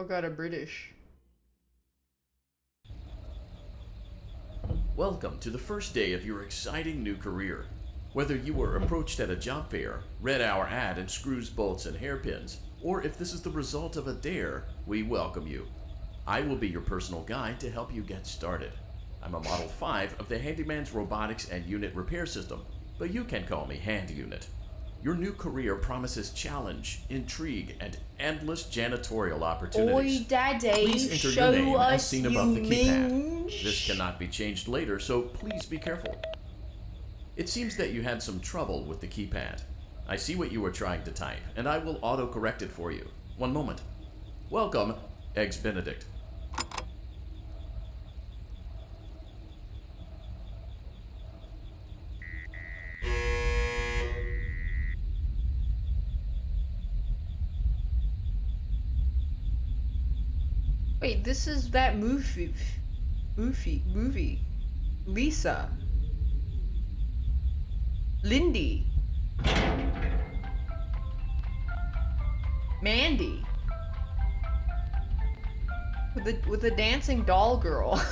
my god, a British. Welcome to the first day of your exciting new career. Whether you were approached at a job fair, read our ad in screws, bolts, and hairpins, or if this is the result of a dare, we welcome you. I will be your personal guide to help you get started. I'm a Model 5 of the Handyman's Robotics and Unit Repair System, but you can call me Hand Unit. Your new career promises challenge, intrigue, and endless janitorial opportunities. Oi, Daddy, Please enter show your name as us seen you above the keypad. minge. This cannot be changed later, so please be careful. It seems that you had some trouble with the keypad. I see what you were trying to type, and I will auto-correct it for you. One moment. Welcome, Eggs Benedict. Wait, this is that movie. Lisa. Lindy. Mandy. With the dancing doll girl.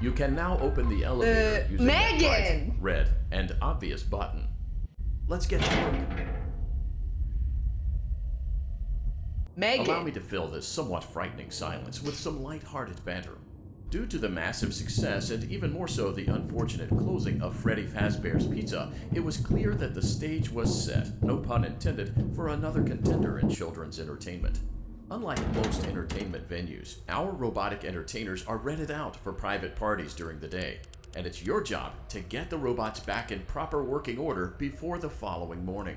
You can now open the elevator using the Megan! bright, red, and obvious button. Let's get to work. Megan. Allow me to fill this somewhat frightening silence with some light-hearted banter. Due to the massive success, and even more so the unfortunate closing of Freddy Fazbear's Pizza, it was clear that the stage was set, no pun intended, for another contender in children's entertainment. Unlike most entertainment venues, our robotic entertainers are rented out for private parties during the day, and it's your job to get the robots back in proper working order before the following morning.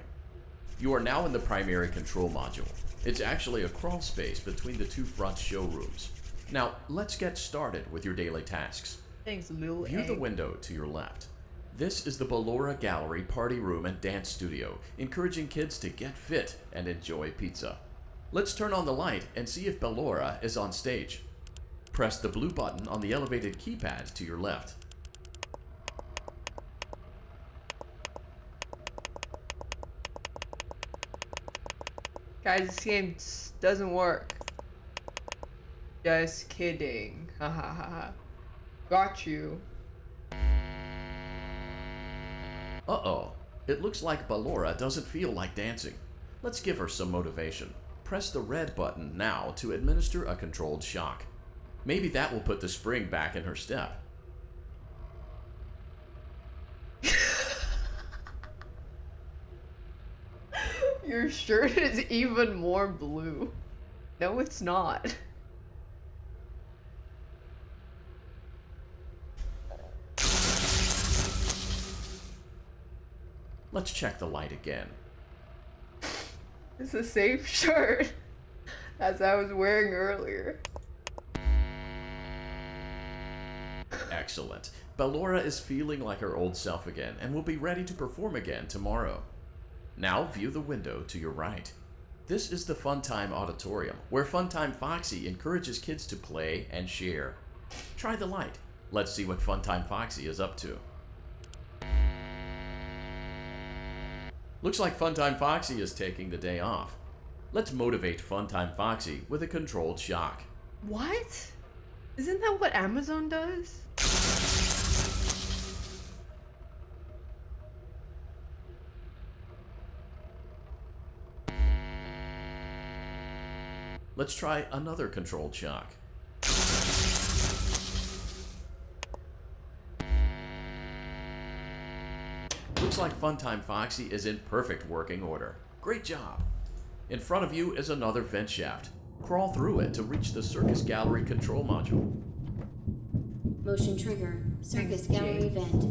You are now in the primary control module. It's actually a crawl space between the two front showrooms. Now, let's get started with your daily tasks. Thanks, Lil View the Egg. window to your left. This is the Ballora Gallery party room and dance studio, encouraging kids to get fit and enjoy pizza. Let's turn on the light and see if Ballora is on stage. Press the blue button on the elevated keypad to your left. Guys, this game doesn't work. Just kidding. Ha ha ha ha. Got you. Uh-oh. It looks like Ballora doesn't feel like dancing. Let's give her some motivation. Press the red button now to administer a controlled shock. Maybe that will put the spring back in her step. Your shirt is even more blue. No, it's not. Let's check the light again. It's the same shirt as I was wearing earlier. Excellent. Ballora is feeling like her old self again and will be ready to perform again tomorrow. Now view the window to your right. This is the Funtime Auditorium, where Funtime Foxy encourages kids to play and share. Try the light. Let's see what Funtime Foxy is up to. Looks like Funtime Foxy is taking the day off. Let's motivate Funtime Foxy with a controlled shock. What? Isn't that what Amazon does? Let's try another controlled shock. Looks like Funtime Foxy is in perfect working order. Great job! In front of you is another vent shaft. Crawl through it to reach the Circus Gallery control module. Motion trigger. Circus gallery vent.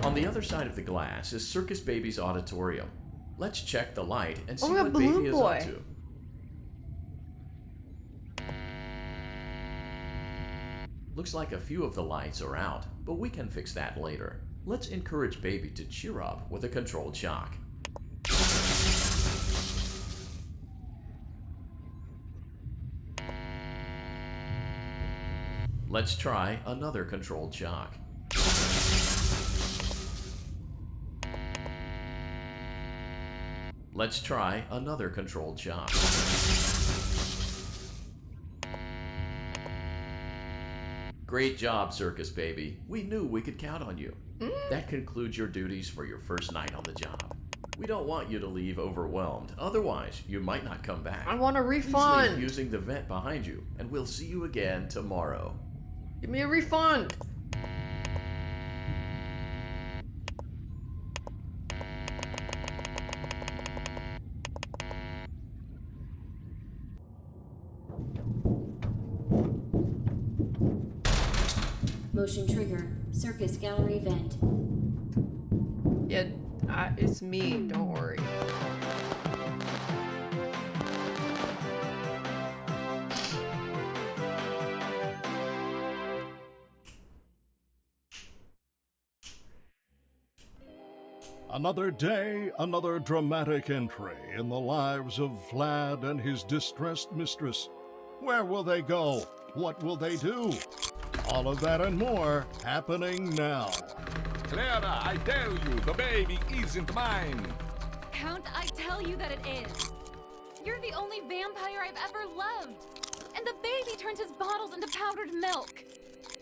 On the other side of the glass is Circus Baby's auditorium. Let's check the light and see Oh, a what balloon Baby is boy. up to. Looks like a few of the lights are out, but we can fix that later. Let's encourage Baby to cheer up with a controlled shock. Let's try another controlled shock. Let's try another controlled shot. Great job, Circus Baby. We knew we could count on you. That concludes your duties for your first night on the job. We don't want you to leave overwhelmed. Otherwise, you might not come back. I want a Please refund. leave using the vent behind you, and we'll see you again tomorrow. Give me a refund. Motion trigger. Circus gallery vent. Yeah, it's me. Don't worry. Another day, another dramatic entry in the lives of Vlad and his distressed mistress. Where will they go? What will they do? All of that and more happening now. Clara, I tell you, the baby isn't mine. Count, I tell you that it is. You're the only vampire I've ever loved. And the baby turns his bottles into powdered milk.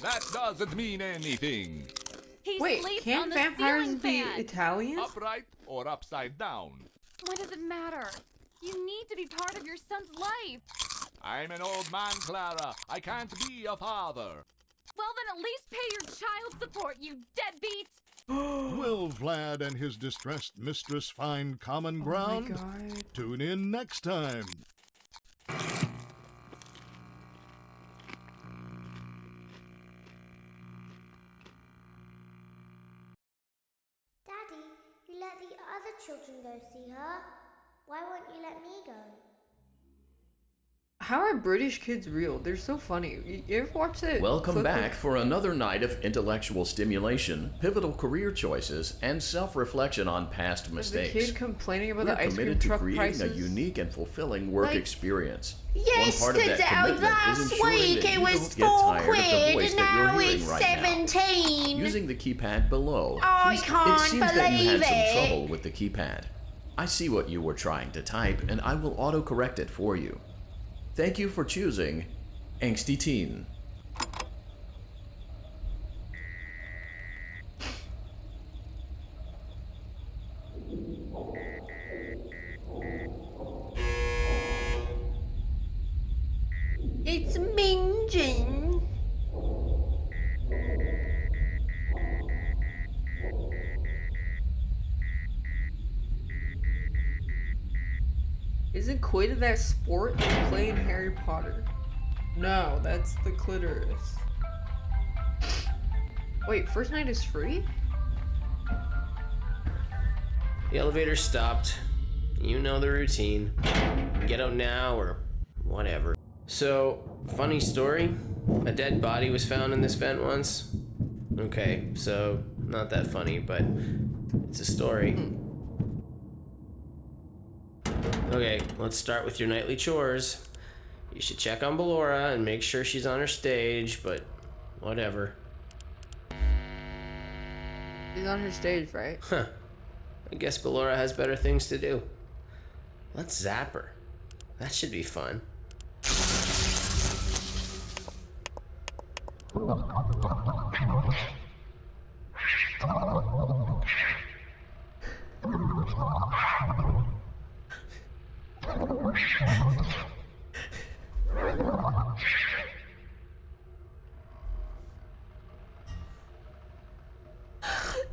That doesn't mean anything. He Wait, sleeps can on the vampires ceiling be fan. Italian? Upright or upside down. What does it matter? You need to be part of your son's life. I'm an old man, Clara. I can't be a father. Well, then at least pay your child support, you deadbeat. Will Vlad and his distressed mistress find common ground? Oh my god. Tune in next time. Daddy, you let the other children go see her. Why won't you let me go? How are British kids real? They're so funny. You ever watch that? Welcome clip back of- for another night of intellectual stimulation, pivotal career choices, and self-reflection on past The mistakes. kid complaining about We're the ice cream committed to truck creating prices. a unique and fulfilling work Like, experience. Yes, One part of that commitment is last ensuring week that it you was don't get tired of the voice £4 and that you're now hearing it's right now. 17. Using the keypad below, I please- can't it seems that you had believe some it. trouble with the keypad. I see what you were trying to type, and I will auto-correct it for you. Thank you for choosing Angsty Teen. It's Minjin. Isn't Quid that sport they play in Harry Potter? No, that's the clitoris. Wait, first night is free? The elevator stopped. You know the routine. Get out now or whatever. So, funny story. A dead body was found in this vent once. Okay, so not that funny, but it's a story. Okay, let's start with your nightly chores. You should check on Ballora and make sure she's on her stage, but whatever. She's on her stage, right? Huh. I guess Ballora has better things to do. Let's zap her. That should be fun.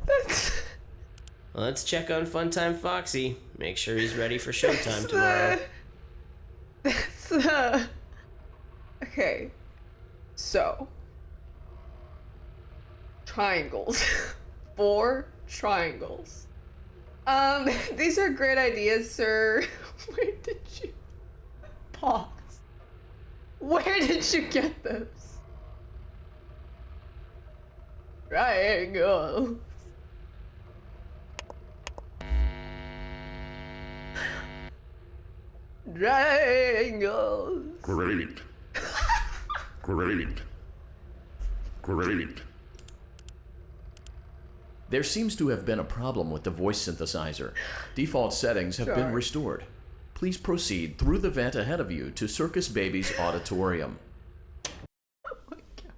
That's Let's check on Funtime Foxy. Make sure he's ready for showtime tomorrow. That's okay. So triangles. 4 triangles. These are great ideas, sir. Where did you pause? Where did you get those? Triangles. Triangles. Great. Great. Great. There seems to have been a problem with the voice synthesizer. Default settings have been restored. Please proceed through the vent ahead of you to Circus Baby's auditorium. Oh my god.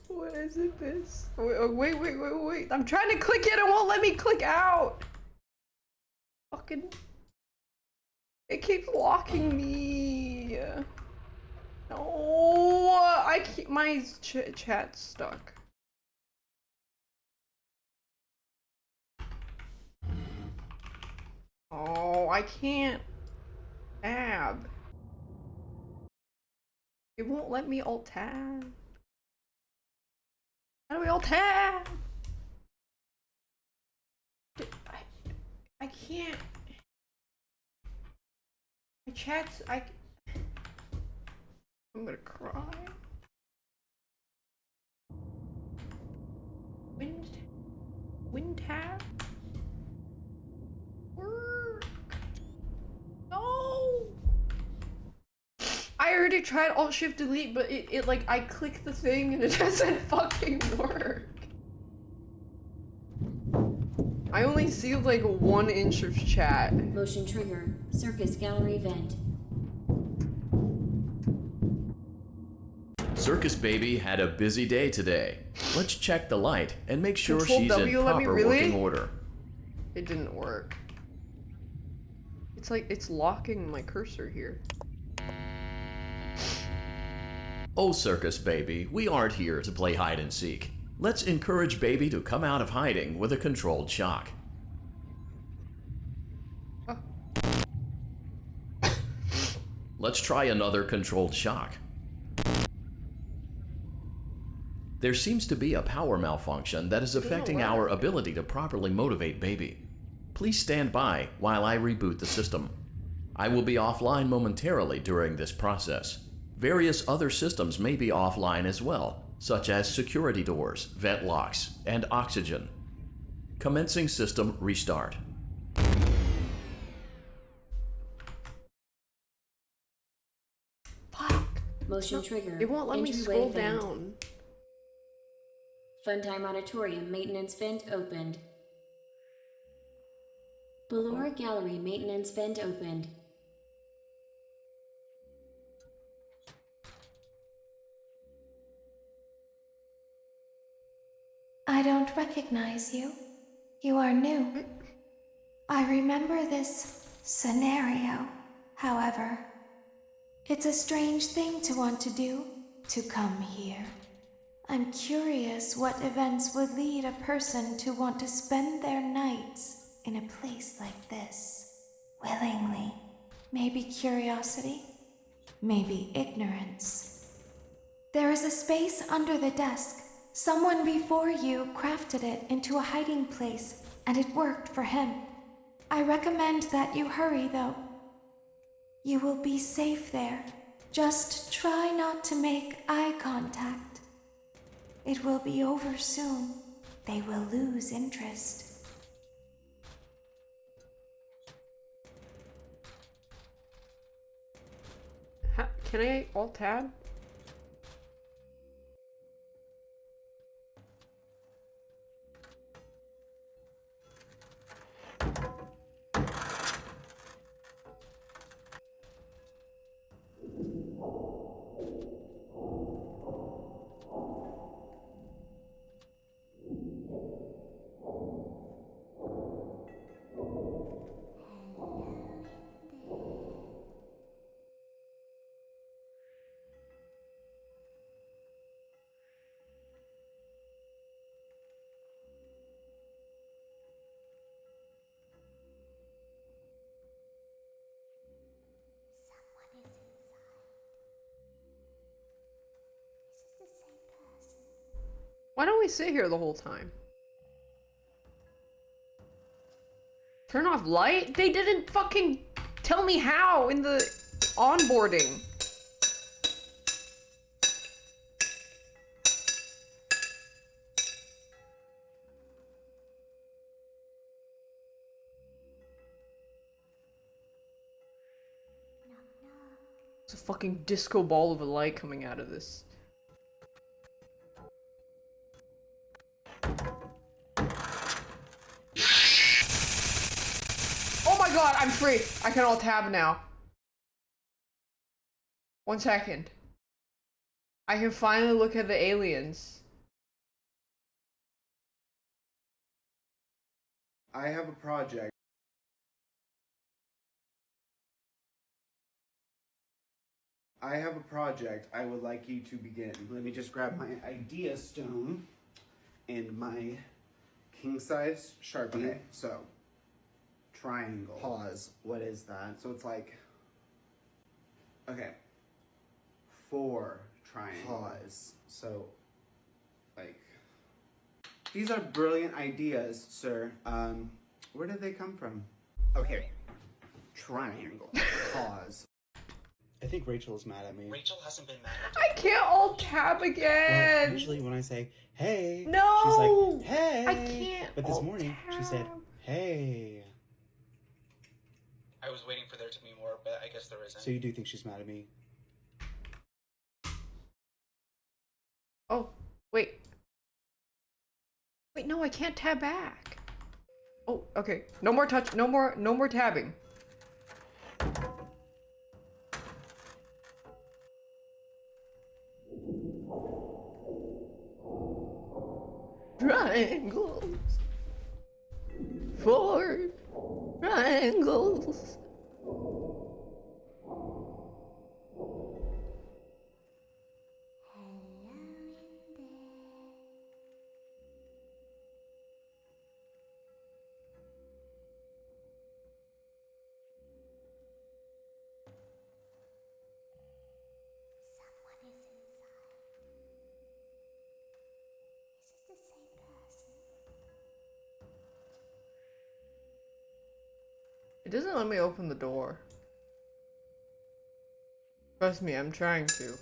What is it this? Wait. I'm trying to click it, it won't let me click out. Fucking. It keeps locking me. No, I keep my chat's stuck. Oh, I can't tab. It won't let me alt tab. How do we alt tab? I can't. My chat's I'm gonna cry. Wind tab? Work. No! I already tried Alt Shift Delete, but it like I click the thing and it doesn't fucking work. I only see like 1 inch of chat. Motion trigger. Circus gallery vent. Circus Baby had a busy day today. Let's check the light and make sure Control she's W in let me proper really? working order. It didn't work. It's like it's locking my cursor here. Oh, Circus Baby, we aren't here to play hide and seek. Let's encourage Baby to come out of hiding with a controlled shock. Oh. Let's try another controlled shock. There seems to be a power malfunction that is affecting our ability to properly motivate Baby. Please stand by while I reboot the system. I will be offline momentarily during this process. Various other systems may be offline as well, such as security doors, vent locks, and oxygen. Commencing system restart. Fuck. Motion trigger. It won't let me Entryway scroll vent. down. Funtime auditorium maintenance vent opened. Ballora gallery maintenance vent opened. I don't recognize you. You are new. I remember this scenario, however. It's a strange thing to want to do, to come here. I'm curious what events would lead a person to want to spend their nights in a place like this. Willingly. Maybe curiosity, maybe ignorance. There is a space under the desk. Someone before you crafted it into a hiding place, and it worked for him. I recommend that you hurry, though. You will be safe there. Just try not to make eye contact. It will be over soon. They will lose interest. Can I alt tab? Someone is inside. Is it the same person? Why don't we sit here the whole time? Turn off light? They didn't fucking tell me how in the onboarding. It's a fucking disco ball of a light coming out of this. free. I can alt tab now. 1 second. I can finally look at the aliens. I have a project. I would like you to begin. Let me just grab my idea stone and my king-size Sharpie. Okay, so triangle. Pause. What is that? So it's like, okay, 4 triangle. Pause. So, like, these are brilliant ideas, sir. Where did they come from? Okay, triangle. Pause. I think Rachel is mad at me. Rachel hasn't been mad at I can't alt tab again. Well, usually when I say, hey, no, she's like, hey. I can't. But this morning, she said, hey. I was waiting for there to be more, but I guess there isn't. So you do think she's mad at me? Oh, wait. Wait, no, I can't tab back. Oh, okay. No more touch. No more tabbing. Triangles. 4 triangles. It doesn't let me open the door. Trust me, I'm trying to.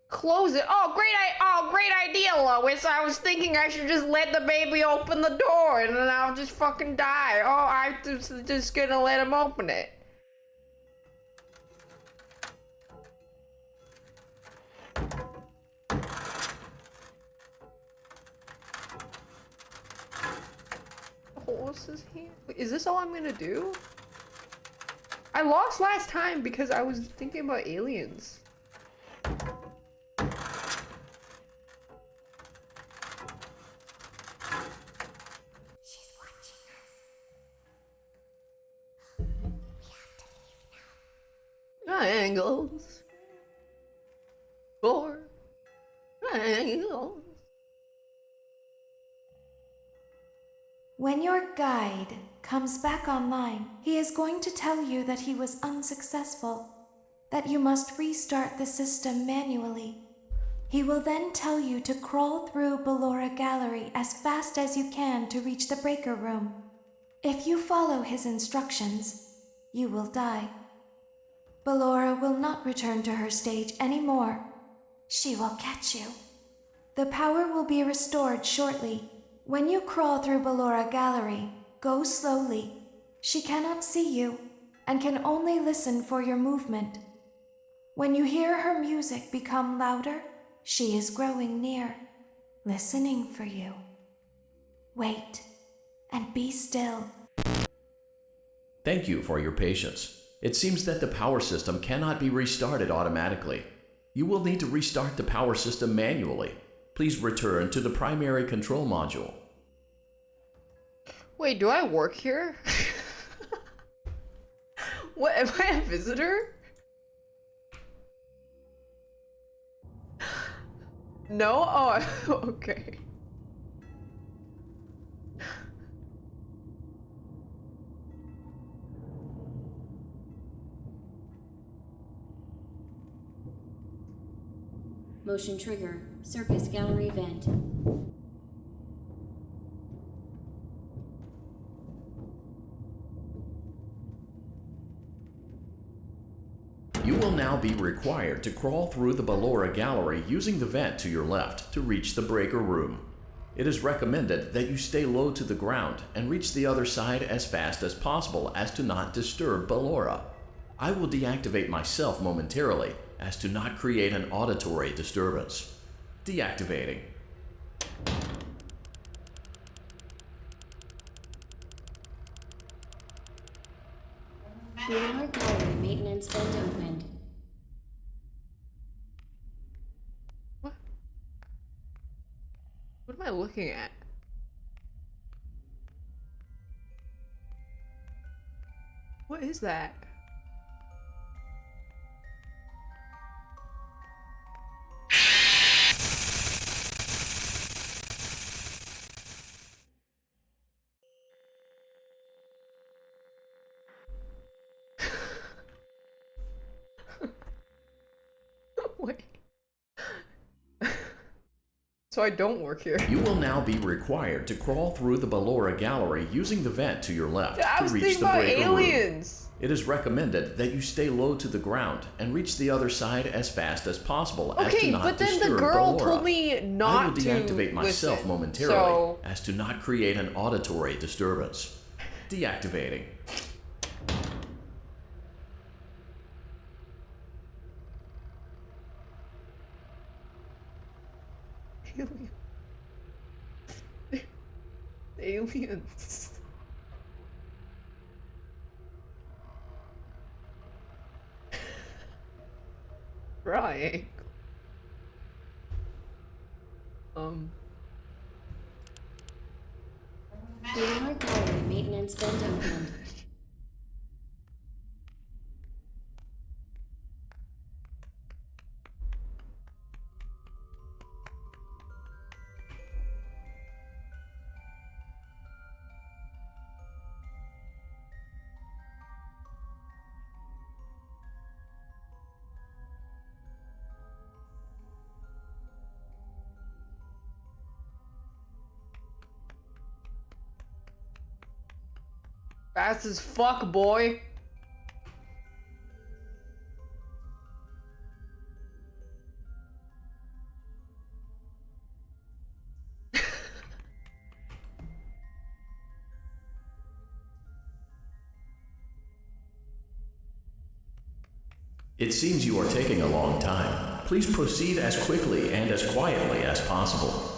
Close it. Oh, great idea, Lois. I was thinking I should just let the baby open the door and then I'll just fucking die. Oh, I'm just gonna let him open it. Horse is here. Wait, is this all I'm gonna do? I lost last time because I was thinking about aliens. Triangles. 4 triangles. When your guide comes back online, he is going to tell you that he was unsuccessful, that you must restart the system manually. He will then tell you to crawl through Ballora Gallery as fast as you can to reach the breaker room. If you follow his instructions, you will die. Ballora will not return to her stage anymore. She will catch you. The power will be restored shortly. When you crawl through Ballora Gallery, go slowly. She cannot see you and can only listen for your movement. When you hear her music become louder, she is growing near, listening for you. Wait and be still. Thank you for your patience. It seems that the power system cannot be restarted automatically. You will need to restart the power system manually. Please return to the primary control module. Wait, do I work here? What, am I a visitor? No? Oh, okay. Motion trigger. Circus gallery vent. now be required to crawl through the Ballora gallery using the vent to your left to reach the breaker room. It is recommended that you stay low to the ground and reach the other side as fast as possible as to not disturb Ballora. I will deactivate myself momentarily as to not create an auditory disturbance. Deactivating. Boudoir gallery maintenance vent opened. What am I looking at? What is that? Wait. So I don't work here. You will now be required to crawl through the Ballora gallery using the vent to your left I to was reach thinking the about breaker room. aliens. It is recommended that you stay low to the ground and reach the other side as fast as possible as to Okay, not but then disturb the girl Ballora. told me I will not to deactivate myself listen, momentarily so... as to not create an auditory disturbance. Deactivating. Aliens. Right. Boudoir gallery maintenance vent opened. Fast as fuck, boy. It seems you are taking a long time. Please proceed as quickly and as quietly as possible.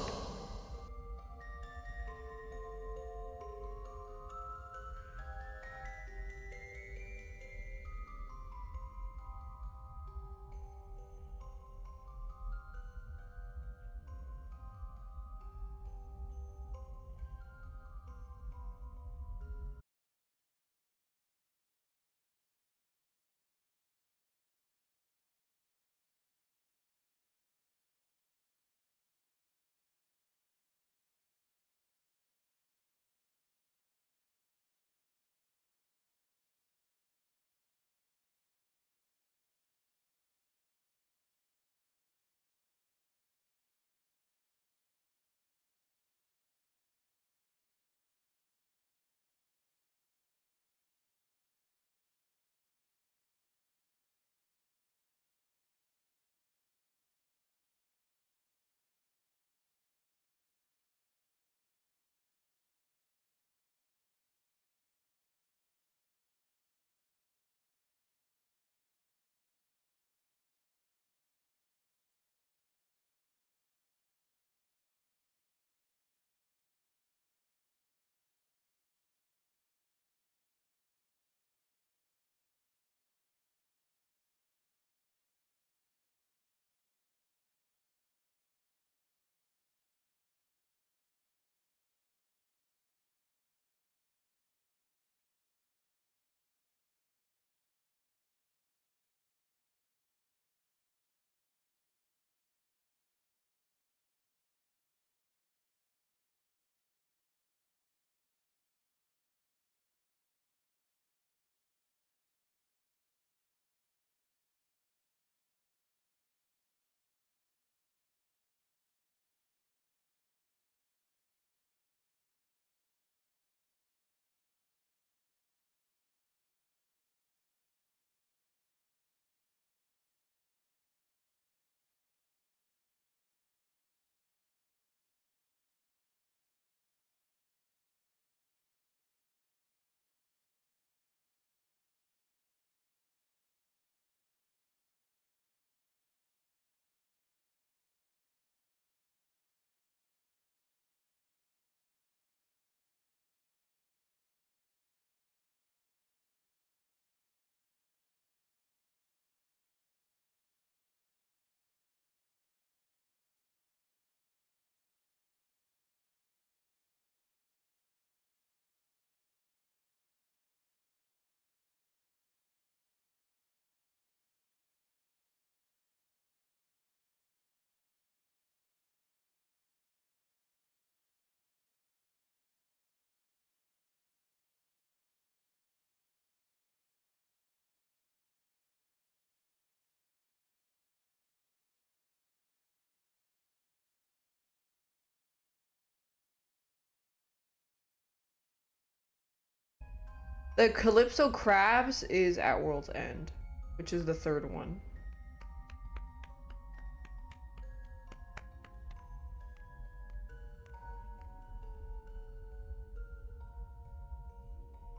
The Calypso Crabs is at World's End, which is the third one.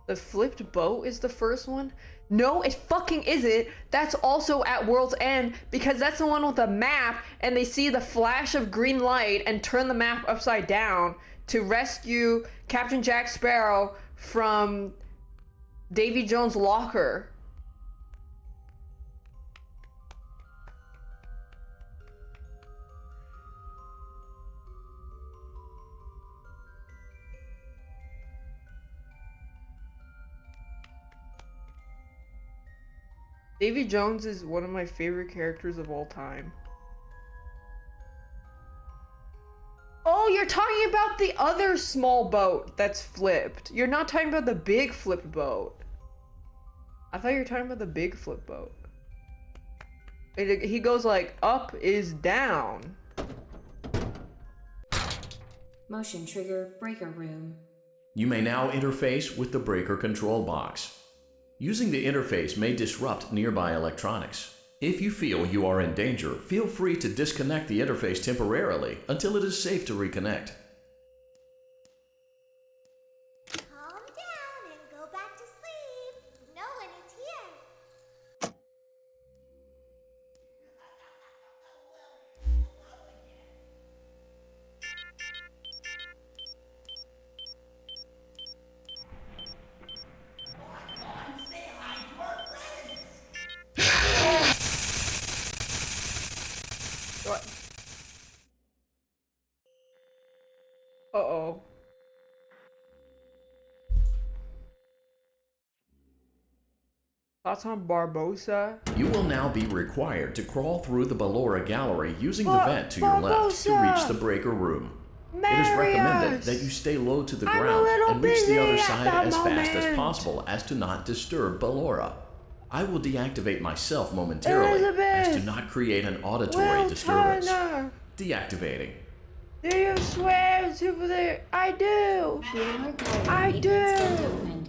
The flipped boat is the first one? No, it fucking isn't. That's also at World's End because that's the one with the map and they see the flash of green light and turn the map upside down to rescue Captain Jack Sparrow from Davy Jones' locker. Davy Jones is one of my favorite characters of all time. Oh, you're talking about the other small boat that's flipped. You're not talking about the big flipped boat. I thought you were talking about the big flip boat. He goes like, up is down. Motion trigger breaker room. You may now interface with the breaker control box. Using the interface may disrupt nearby electronics. If you feel you are in danger, feel free to disconnect the interface temporarily until it is safe to reconnect. Calm down and go back to sleep. No one is here. What? Uh-oh. Thoughts on Barbosa? You will now be required to crawl through the Ballora gallery using the vent to your left to reach the breaker room. It is recommended that you stay low to the ground and reach the other side as fast as possible as to not disturb Ballora. I will deactivate myself momentarily as to not create an auditory disturbance. Deactivating. Do you swear to the... I do! I do!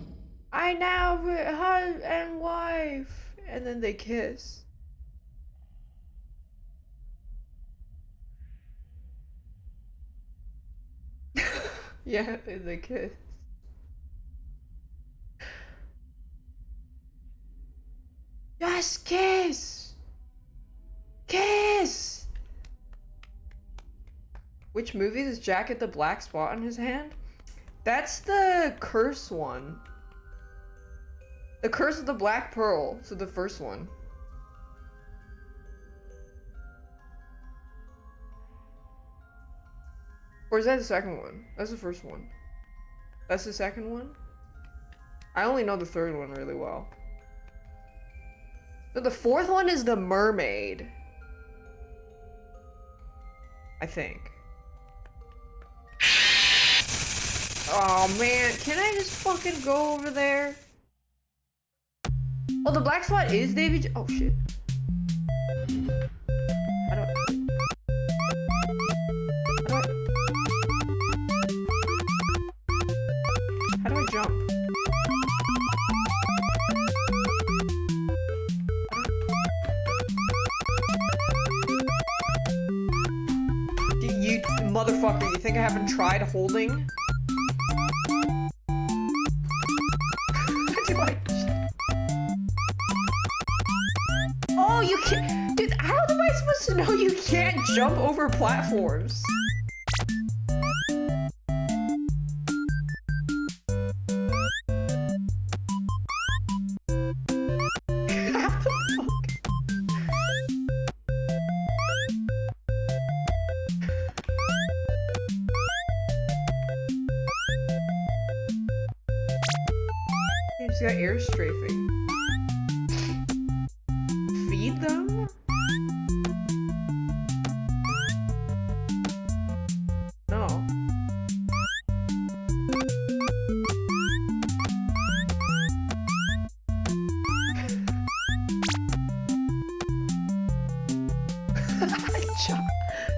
I now husband and wife. And then they kiss. Yeah, they kiss. Just kiss! Kiss! Which movie is Jack at the black spot on his hand? That's the curse one. The Curse of the Black Pearl, so the first one. Or is that the second one? That's the first one. That's the second one? I only know the third one really well. So the fourth one is the mermaid. I think. Oh man, can I just fucking go over there? Oh, the black spot is Davy oh shit. How do I jump? You motherfucker, you think I haven't tried holding? How do I... Oh, you can't... Dude, how am I supposed to know you can't jump over platforms? He's got air strafing. Feed them? No.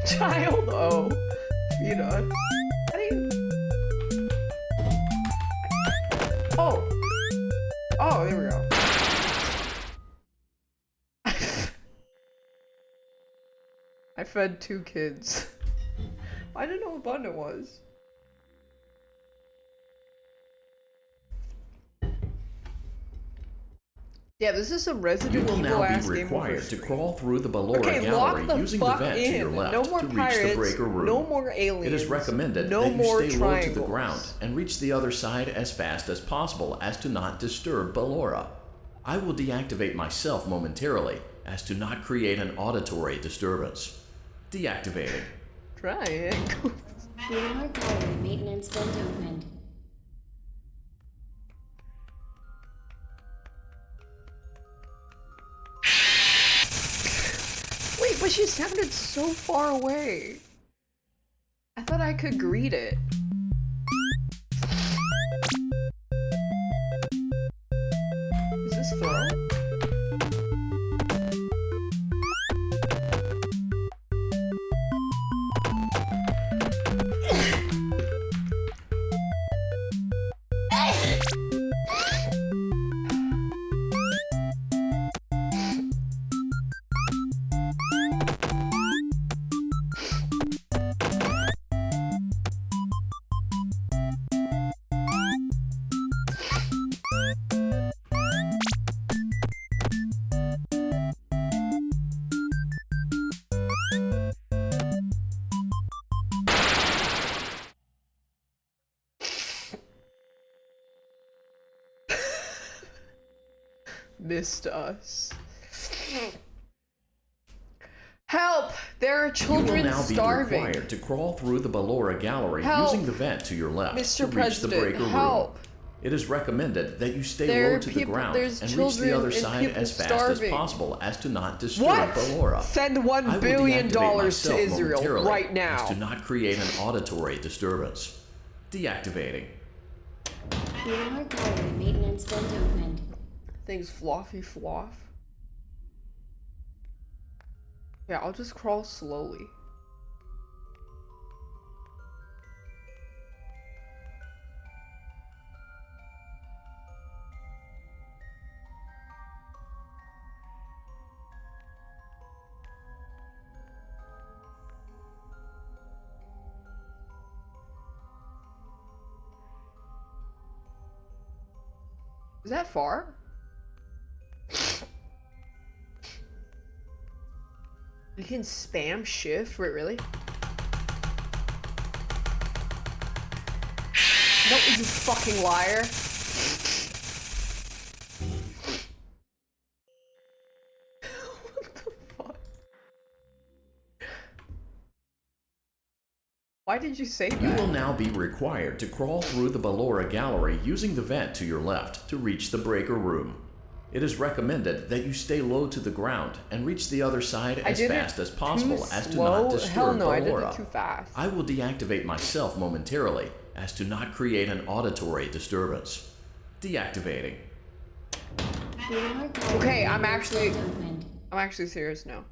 Child O. Feed us. How do you... Oh. Oh, there we go. I fed 2 kids. I didn't know what button it was. Yeah, this is some Resident You will Evil now ass be game over required to stream. crawl through the Ballora Okay, gallery lock the using the fuck vent to your in. left No more to reach pirates, the breaker room. no more aliens. It is recommended no that you more stay low to the triangles. ground and reach the other side as fast as possible as to not disturb Ballora. I will deactivate myself momentarily as to not create an auditory disturbance. Deactivating. Triangles. Ballora gallery maintenance vent opened. Wait, but she sounded so far away. I thought I could greet it. Is this throw? Missed us. Help! There are You children will now be starving. required to crawl through the Ballora gallery Help! using the vent to your left Mr. to reach President, the breaker help! room. It is recommended that you stay There low are to the people- ground there's and reach the children other and side people as fast starving. as possible as to not disturb What? Ballora. Send I $1 will billion deactivate to myself Israel momentarily right now. as to not create an auditory disturbance. Deactivating. Ballora gallery maintenance vent opened. Things floffy floff. Yeah, I'll just crawl slowly. Is that far? You can spam shift? Wait, really? No, you fucking liar. What the fuck? Why did you say that? You will now be required to crawl through the Ballora gallery using the vent to your left to reach the breaker room. It is recommended that you stay low to the ground and reach the other side as fast as possible as to not disturb Hell no, Ballora. I did it too fast. I will deactivate myself momentarily as to not create an auditory disturbance. Deactivating. Ballora gallery Okay, I'm maintenance actually vent opened. serious now.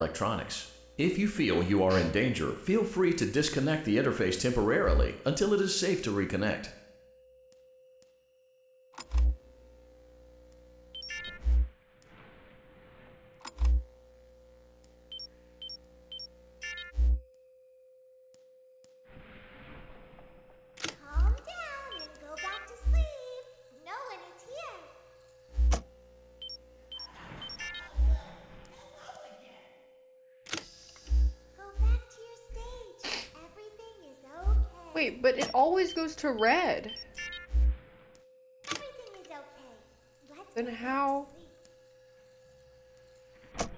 electronics. If you feel you are in danger, feel free to disconnect the interface temporarily until it is safe to reconnect. Calm down and go back to sleep. No one is here. Go back to your stage. Everything is okay. Wait, but it always goes to red. Everything is okay. Let's Then go back to how? sleep.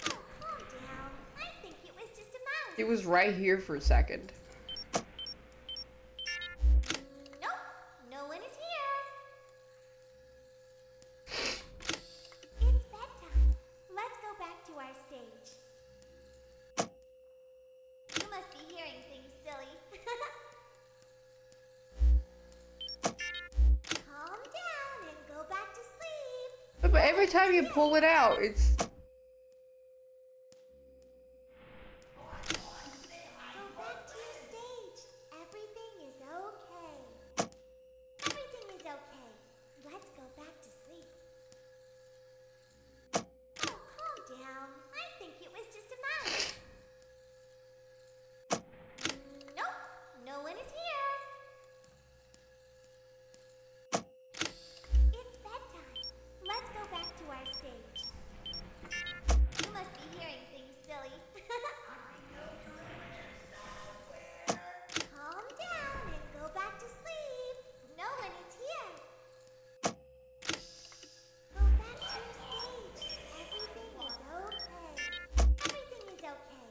Oh, calm down. I think it was just a mouse. It was right here for a second. Nope, no one is here. It's bedtime. Let's go back to our stage. You must be hearing things, silly. Calm down and go back to sleep. But every time you pull it out, it's... Go back to your stage. Everything is okay. Everything is okay. Let's go back to sleep. Oh, calm down. I think it was just a mouse. Nope, no one is here. It's bedtime. Let's go back to our stage. You must be hearing things, silly. Calm down and go back to sleep. No one is here. Go back to your stage. Everything is okay. Everything is okay.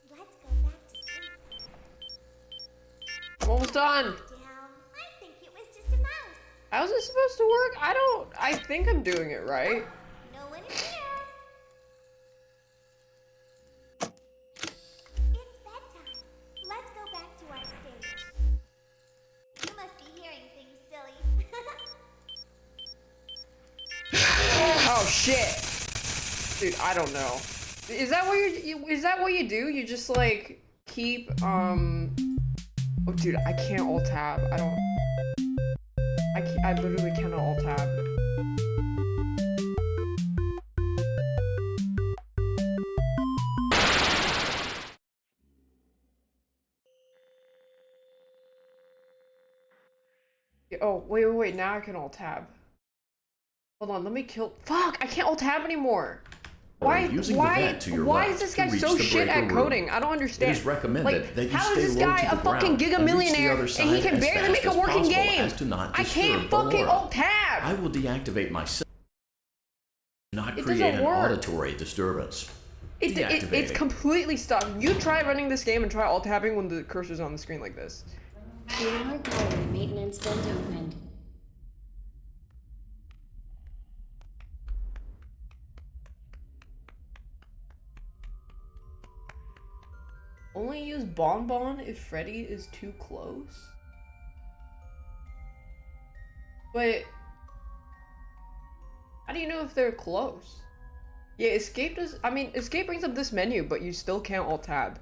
Let's go back to sleep. I'm almost done. Down. I think it was just a mouse. How's it supposed to work? I think I'm doing it right. No one is here. It's bedtime. Let's go back to our stage. You must be hearing things, silly. Oh shit. Dude, I don't know. Is that what you do? You just like keep Oh dude, I can't alt tab. I literally cannot alt tab. Yeah, oh, wait, now I can alt tab. Hold on, let me kill. Fuck, I can't alt tab anymore. Why is this guy so shit at coding? I don't understand. It is recommended that you how stay is this low guy to a the fucking ground giga and reach the millionaire other and side he can as barely fast make a as working possible game? as to not I can't disturb the fucking aura. alt tab. I will deactivate myself. Not It create doesn't an work. auditory disturbance. It's Deactivating. completely stuck. You try running this game and try alt tabbing when the cursor's on the screen like this. The inner gallery maintenance vent opened. Only use Bonbon if Freddy is too close? But how do you know if they're close? Yeah, escape brings up this menu, but you still can't alt tab.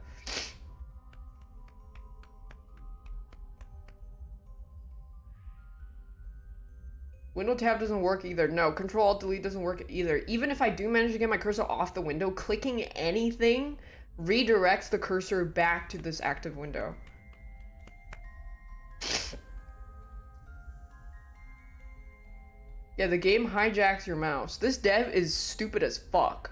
Window tab doesn't work either. No, Control Alt Delete doesn't work either. Even if I do manage to get my cursor off the window, clicking anything redirects the cursor back to this active window. Yeah, the game hijacks your mouse. This dev is stupid as fuck.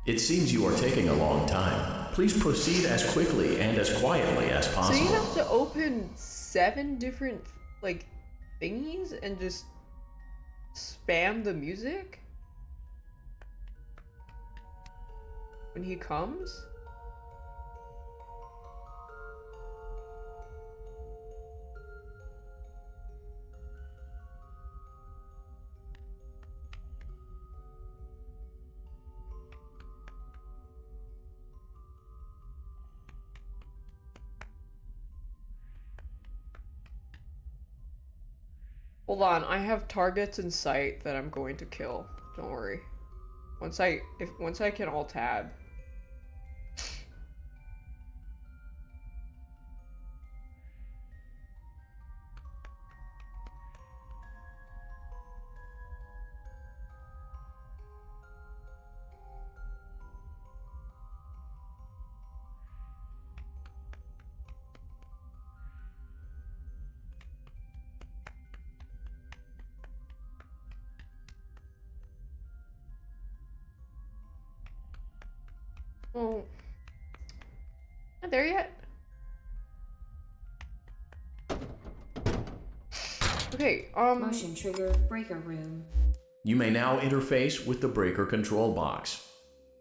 It seems you are taking a long time. Please proceed as quickly and as quietly as So possible. you have to open 7 different, like, thingies and just spam the music when he comes? Hold on, I have targets in sight that I'm going to kill. Don't worry. Once I can alt tab. Oh, not there yet. Okay, Motion trigger breaker room. You may now interface with the breaker control box.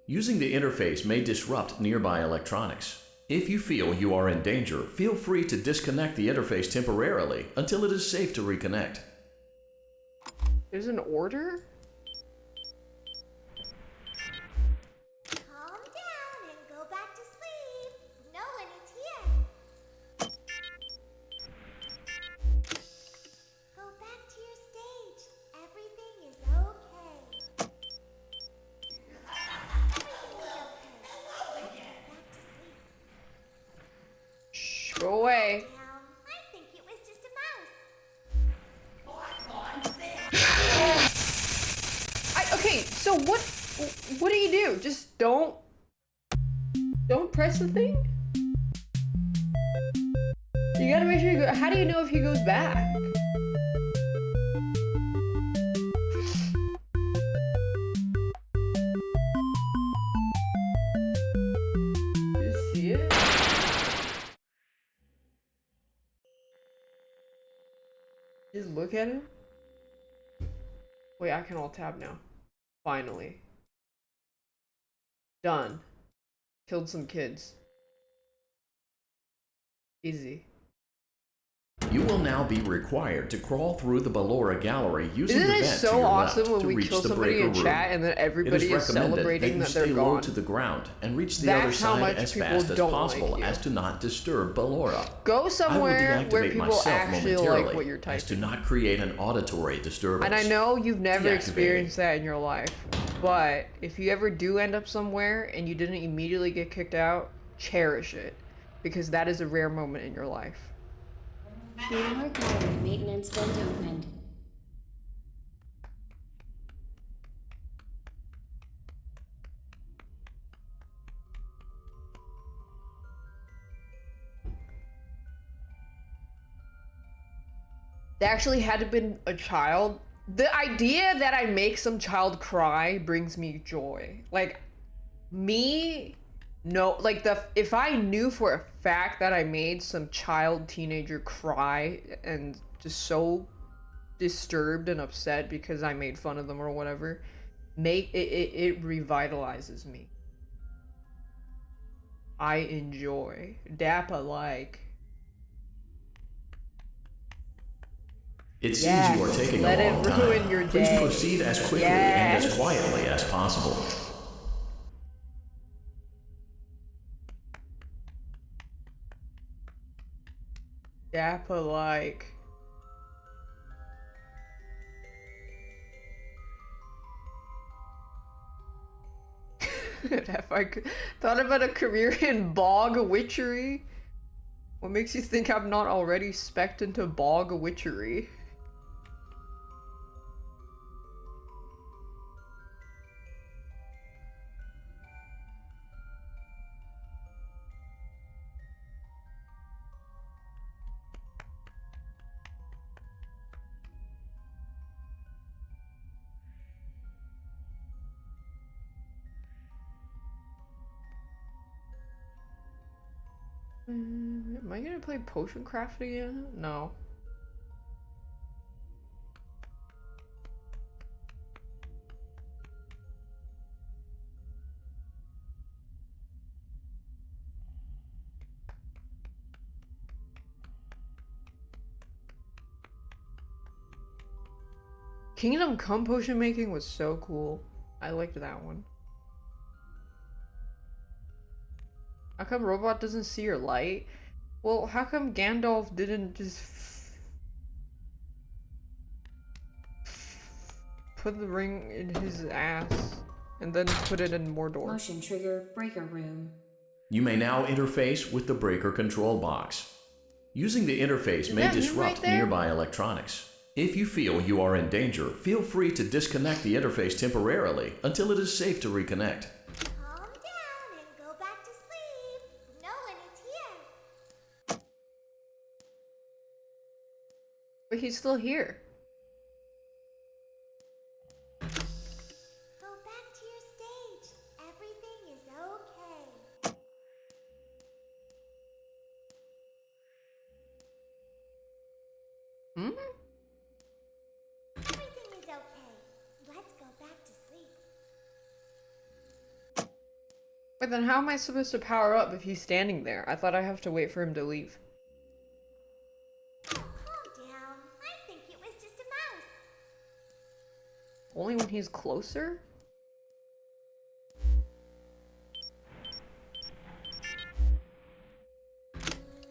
Using the interface may disrupt nearby electronics. If you feel you are in danger, feel free to disconnect the interface temporarily until it is safe to reconnect. There's an order? Calm down and go back to sleep. No one is here. Go back to your stage. Everything is okay. Everything is okay. Let's go back to sleep. Shh, go away. Now, I think it was just a mouse. Okay, so what do you do? Just don't press the thing? You gotta make sure you go. How do you know if he goes back? You see it? Just look at him. Wait, I can alt tab now. Finally. Done. Killed some kids. Easy. You will now be required to crawl through the Ballora gallery using Isn't the it vent to so your awesome left when to we reach kill the somebody breaker in room. chat and then everybody it is is recommended celebrating that that you they're stay low gone? to the ground and reach the That's other how side much as people fast as don't like possible you. as to not disturb Ballora. Go somewhere I will where deactivate people myself actually momentarily like what you're as to typing. not create an auditory disturbance. And I know you've never Deactivating. experienced that in your life, but if you ever do end up somewhere and you didn't immediately get kicked out, cherish it, because that is a rare moment in your life. The lower gallery maintenance vent opened. They actually had to been a child. The idea that I make some child cry brings me joy. Like, me, no, like if I knew for a fact that I made some child teenager cry and just so disturbed and upset because I made fun of them or whatever, it revitalizes me. I enjoy. Daph like. It seems Yes, you are taking let a it long ruin time. your Please day. proceed as quickly and as Yes. quietly as possible. Daph like. If I thought about a career in bog witchery, what makes you think I'm not already spec'd into bog witchery? Am I gonna play potion craft again? No. Kingdom Come potion making was so cool. I liked that one. How come Robot doesn't see your light? Well, how come Gandalf didn't just put the ring in his ass and then put it in Mordor? Motion trigger breaker room. You may now interface with the breaker control box. Using the interface may that him disrupt right there? nearby electronics. If you feel you are in danger, feel free to disconnect the interface temporarily until it is safe to reconnect. Calm down and go back to sleep. No one is here. But he's still here. Go back to your stage. Everything is okay. Hmm? Everything is okay. Let's go back to sleep. But then how am I supposed to power up if he's standing there? I thought I have to wait for him to leave. Oh, calm down. I think it was just a mouse. Only when he's closer?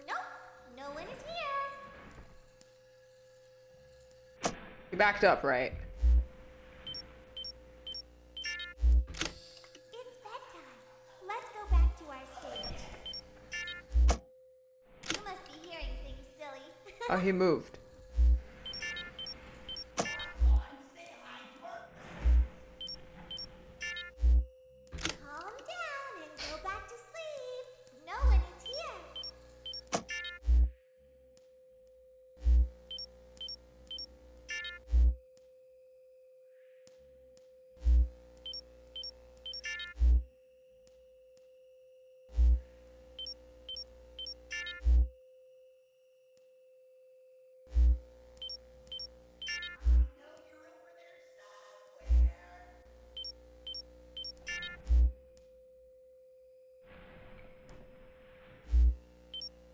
Nope, no one is here. He backed up, right? It's bedtime. Let's go back to our stage. You must be hearing things, silly. Oh, he moved. Calm down and go back to sleep. No one is here.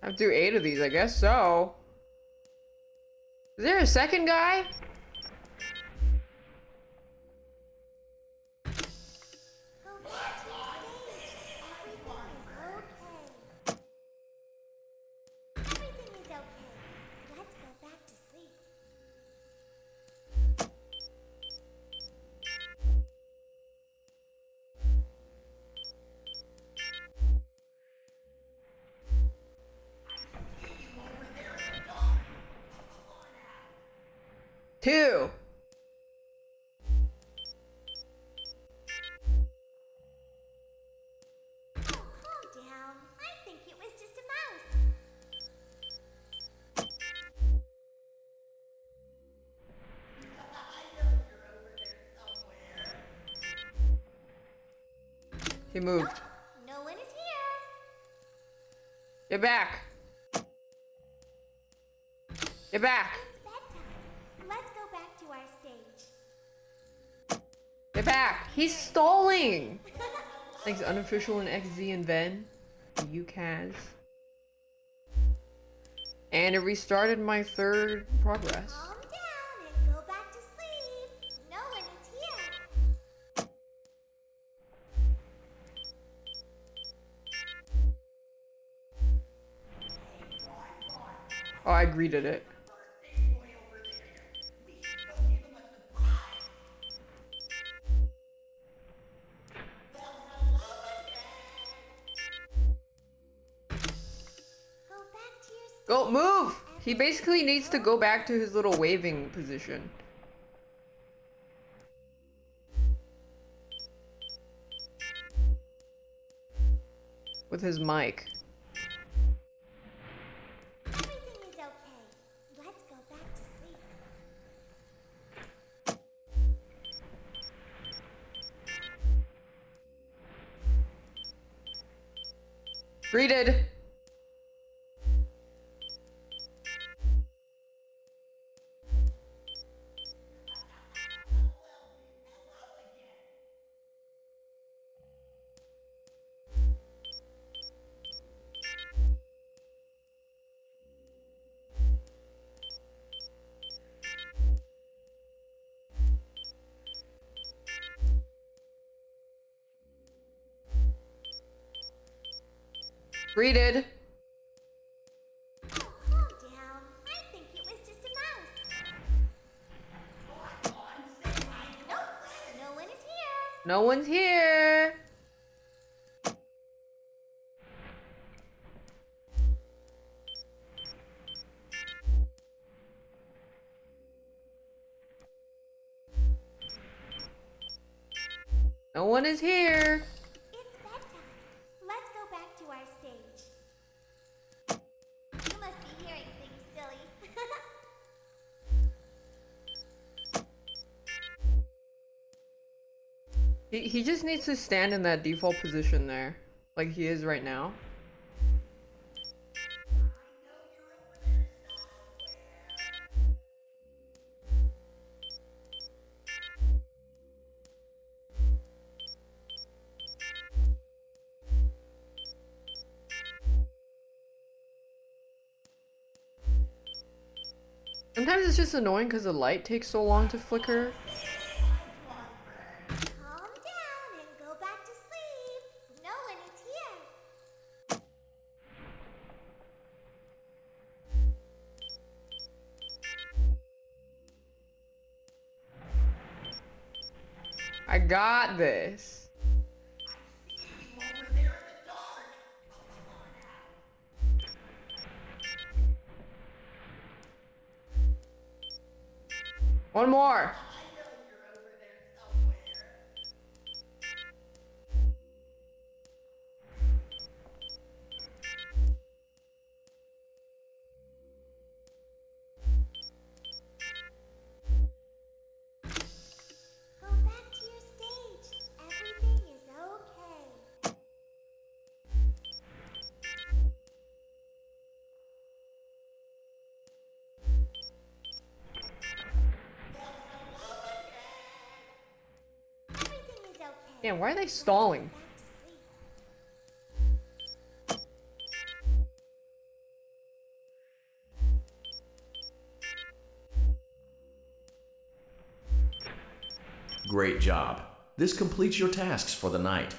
I have to do 8 of these, I guess so. Is there a second guy? Go back to your stage. Everything is okay. Everything is okay. Let's go back to sleep. Two. Oh, calm down. I think it was just a mouse. He moved. No one is here. Get back. Get back. It's bedtime. Let's go back to our stage. Get back. He's stalling. Thanks, Unofficial and XZ and Ven. UCAS. And it restarted my third progress. Calm down and go back to sleep. No one is here. Oh, I greeted it. Go back to your stage. Go, move! He basically needs to go back to his little waving position. With his mic. Everything is okay. Let's go back to sleep. Greeted! Greeted. Oh, calm down. I think it was just a mouse. Nope, no one is here. No one's here. No one is here. It's bedtime. Let's go back to our stage. You must be hearing things, silly. He just needs to stand in that default position there, like he is right now. Sometimes it's just annoying because the light takes so long to flicker. Calm down and go back to sleep. No one is here. I got this. One more. Go back to your stage. Everything is okay. Everything is okay. Damn, why are they stalling? Back to sleep. Great job. This completes your tasks for the night.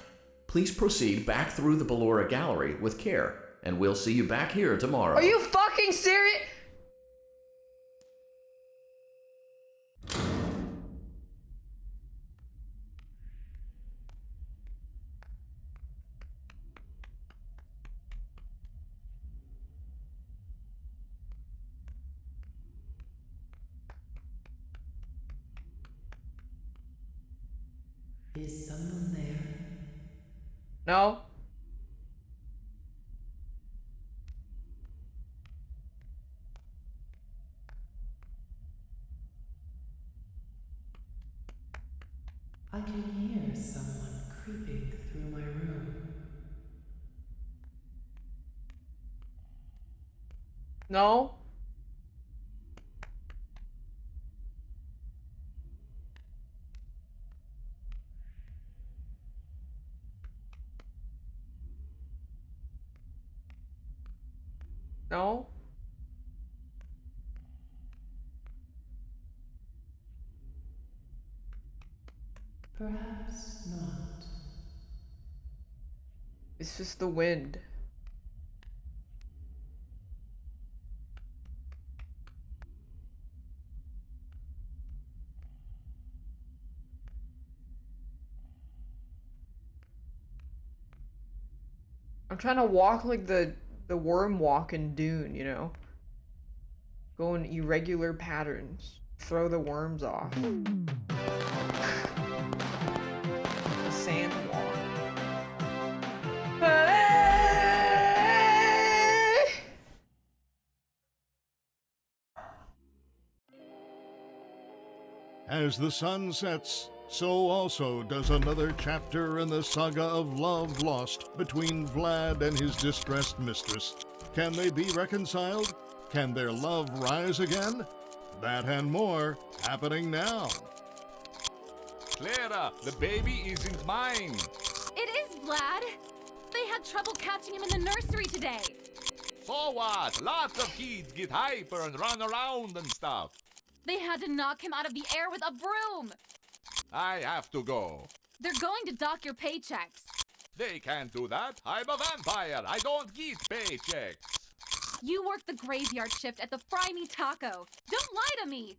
Please proceed back through the Ballora Gallery with care, and we'll see you back here tomorrow. Are you fucking serious? Is someone there? No. I can hear someone creeping through my room. No. No. Perhaps not. It's just the wind. I'm trying to walk like the worm walk in Dune, you know? Go in irregular patterns. Throw the worms off. The sand walk. As the sun sets, so also does another chapter in the saga of love lost between Vlad and his distressed mistress. Can they be reconciled? Can their love rise again? That and more happening now. Clara, the baby isn't mine. It is, Vlad. They had trouble catching him in the nursery today. So what? Lots of kids get hyper and run around and stuff. They had to knock him out of the air with a broom. I have to go. They're going to dock your paychecks. They can't do that. I'm a vampire. I don't get paychecks. You work the graveyard shift at the Fry Me Taco. Don't lie to me.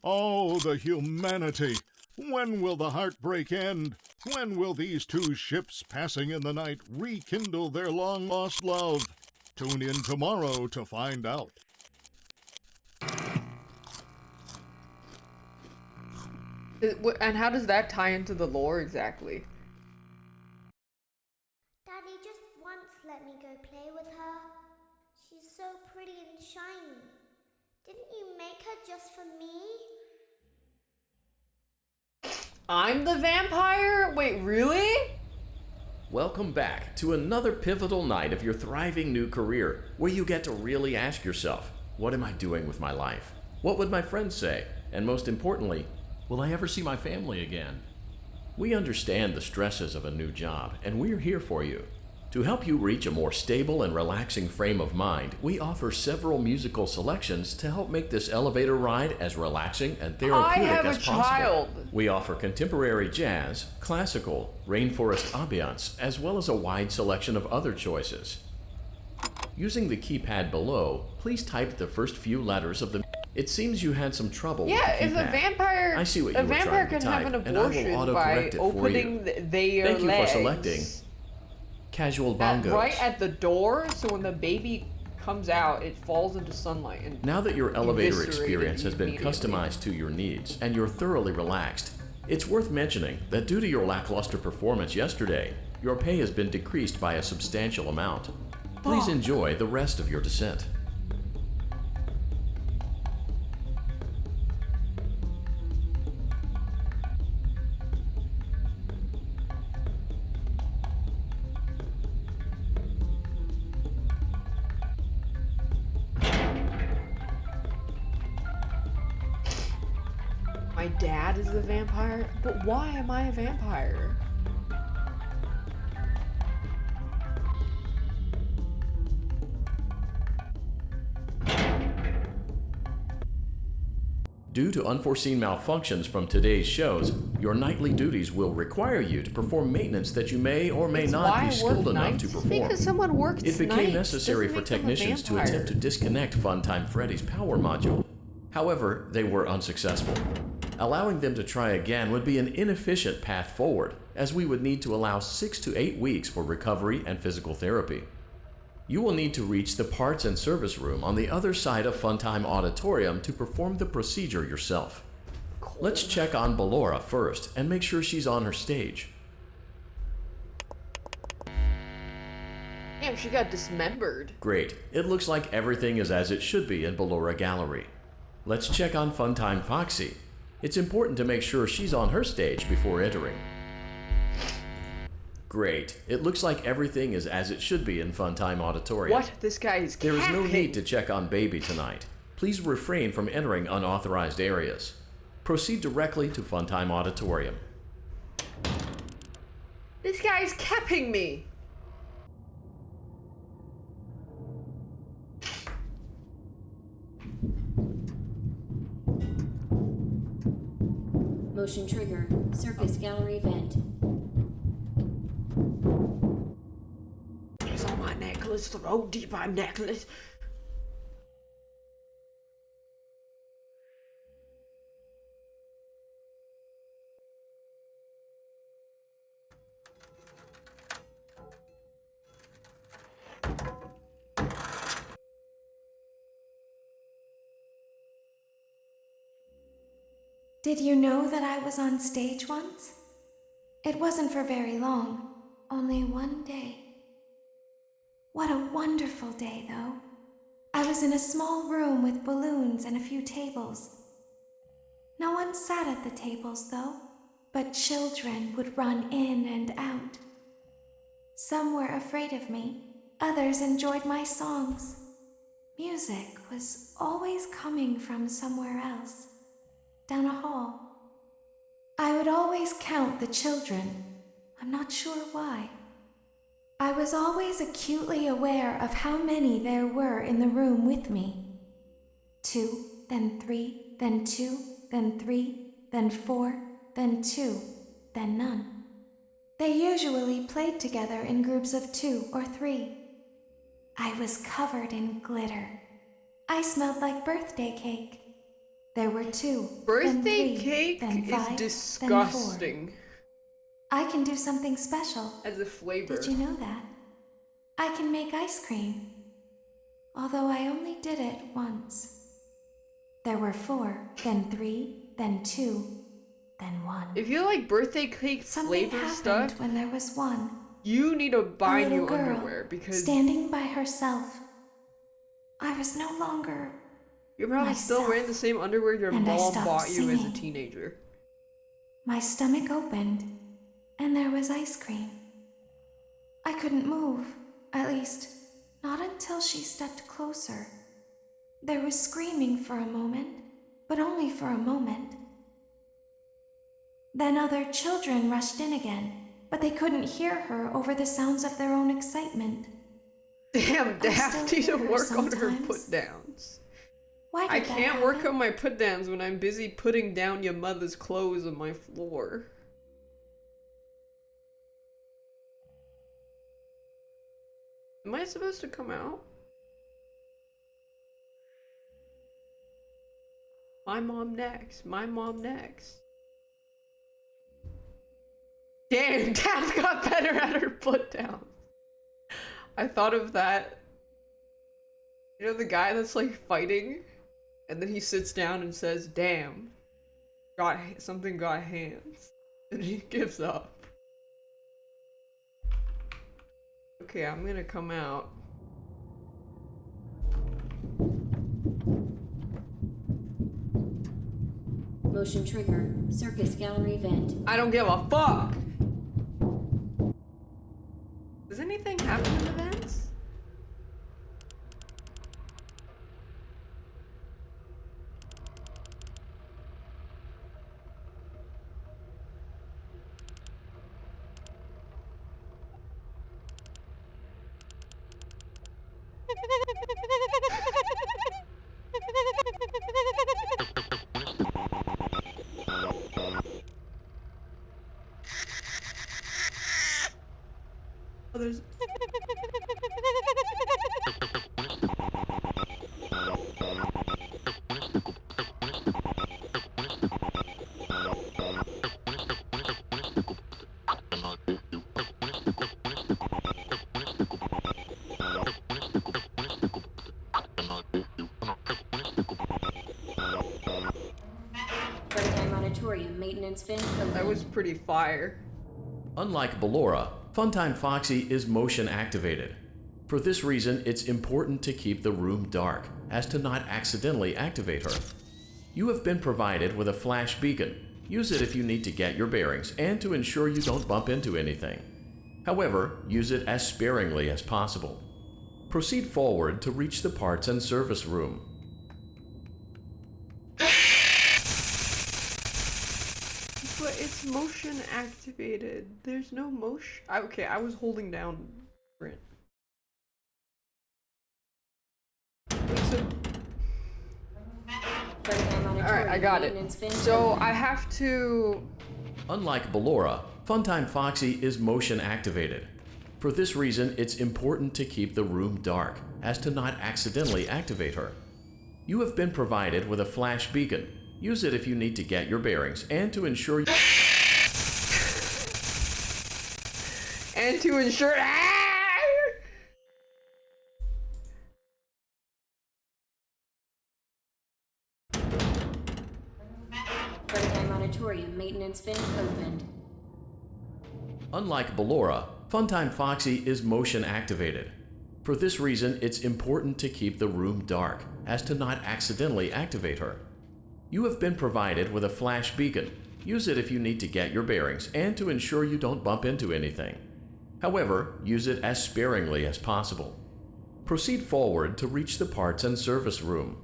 Oh, the humanity! When will the heartbreak end? When will these two ships passing in the night rekindle their long-lost love? Tune in tomorrow to find out. And how does that tie into the lore exactly? Daddy just once let me go play with her. She's so pretty and shiny. Didn't you make her just for me? I'm the vampire? Wait, really? Welcome back to another pivotal night of your thriving new career, where you get to really ask yourself, what am I doing with my life? What would my friends say? And most importantly, will I ever see my family again? We understand the stresses of a new job, and we're here for you. To help you reach a more stable and relaxing frame of mind, we offer several musical selections to help make this elevator ride as relaxing and therapeutic as possible. Child. We offer contemporary jazz, classical, rainforest ambiance, as well as a wide selection of other choices. Using the keypad below, please type the first few letters of the... It seems you had some trouble with the keypad. If a vampire, I see what you were trying to can type, have an and I will abortion by autocorrect it for you. opening their Thank you legs for selecting Casual Bongos. right at the door, so when the baby comes out, it falls into sunlight. And Now that your elevator eviscerated experience has been immediately. customized to your needs and you're thoroughly relaxed, it's worth mentioning that due to your lackluster performance yesterday, your pay has been decreased by a substantial amount. Please enjoy the rest of your descent. My dad is a vampire? But why am I a vampire? Due to unforeseen malfunctions from today's shows, your nightly duties will require you to perform maintenance that you may or may not be skilled enough to perform. Because someone works It became nights necessary doesn't for make them a technicians to vampire. attempt to disconnect Funtime Freddy's power module. However, they were unsuccessful. Allowing them to try again would be an inefficient path forward, as we would need to allow 6 to 8 weeks for recovery and physical therapy. You will need to reach the parts and service room on the other side of Funtime Auditorium to perform the procedure yourself. Let's check on Ballora first and make sure she's on her stage. Damn, she got dismembered. Great. It looks like everything is as it should be in Ballora Gallery. Let's check on Funtime Foxy. It's important to make sure she's on her stage before entering. Great. It looks like everything is as it should be in Funtime Auditorium. What? This guy is There is no capping. need to check on Baby tonight. Please refrain from entering unauthorized areas. Proceed directly to Funtime Auditorium. This guy's capping me. Motion trigger. Circus gallery vent. It's on my necklace. Throw deep my necklace. Did you know that I was on stage once? It wasn't for very long, only one day. What a wonderful day, though. I was in a small room with balloons and a few tables. No one sat at the tables, though, but children would run in and out. Some were afraid of me, others enjoyed my songs. Music was always coming from somewhere else, down a hall. I would always count the children. I'm not sure why. I was always acutely aware of how many there were in the room with me. 2, then 3, then 2, then 3, then 4, then 2, then none. They usually played together in groups of 2 or 3. I was covered in glitter. I smelled like birthday cake. There were 2, then Birthday 3, cake then 5, is then 4. disgusting. I can do something special. As a flavor. Did you know that? I can make ice cream. Although I only did it once. There were 4, then 3, then 2, then 1. If you like birthday cake Something flavor happened stuff, when there was 1. you need to buy A little new girl, underwear because standing by herself. I was no longer you're probably still myself, wearing the same underwear your and I mom stopped bought you as a singing. teenager. My stomach opened, and there was ice cream. I couldn't move, at least, not until she stepped closer. There was screaming for a moment, but only for a moment. Then other children rushed in again, but they couldn't hear her over the sounds of their own excitement. Damn, Daph need to hear her work on her sometimes. put-downs. Why I did that can't work happen? on my put-downs when I'm busy putting down your mother's clothes on my floor. Am I supposed to come out? My mom next. My mom next. Damn, Daph got better at her put-downs. I thought of that. You know the guy that's like fighting? And then he sits down and says, damn. Something got hands. And he gives up. Okay, I'm gonna come out. Motion trigger. Circus gallery vent. I don't give a fuck! Does anything happen in the vents? Oh, there's... Freddy Auditorium maintenance vent open. That was pretty fire. Unlike Ballora, Funtime Foxy is motion activated. For this reason, it's important to keep the room dark, as to not accidentally activate her. You have been provided with a flash beacon. Use it if you need to get your bearings and to ensure you don't bump into anything. However, use it as sparingly as possible. Proceed forward to reach the parts and service room. But it's motion activated. There's no motion. Okay, I was holding down print. Wait, so... Alright, I got it. So I have to... Unlike Ballora, Funtime Foxy is motion activated. For this reason, it's important to keep the room dark, as to not accidentally activate her. You have been provided with a flash beacon. Use it if you need to get your bearings and to ensure And to ensure... Freddy Auditorium maintenance vent opened. Unlike Ballora, Funtime Foxy is motion activated. For this reason, it's important to keep the room dark, as to not accidentally activate her. You have been provided with a flash beacon. Use it if you need to get your bearings and to ensure you don't bump into anything. However, use it as sparingly as possible. Proceed forward to reach the parts and service room.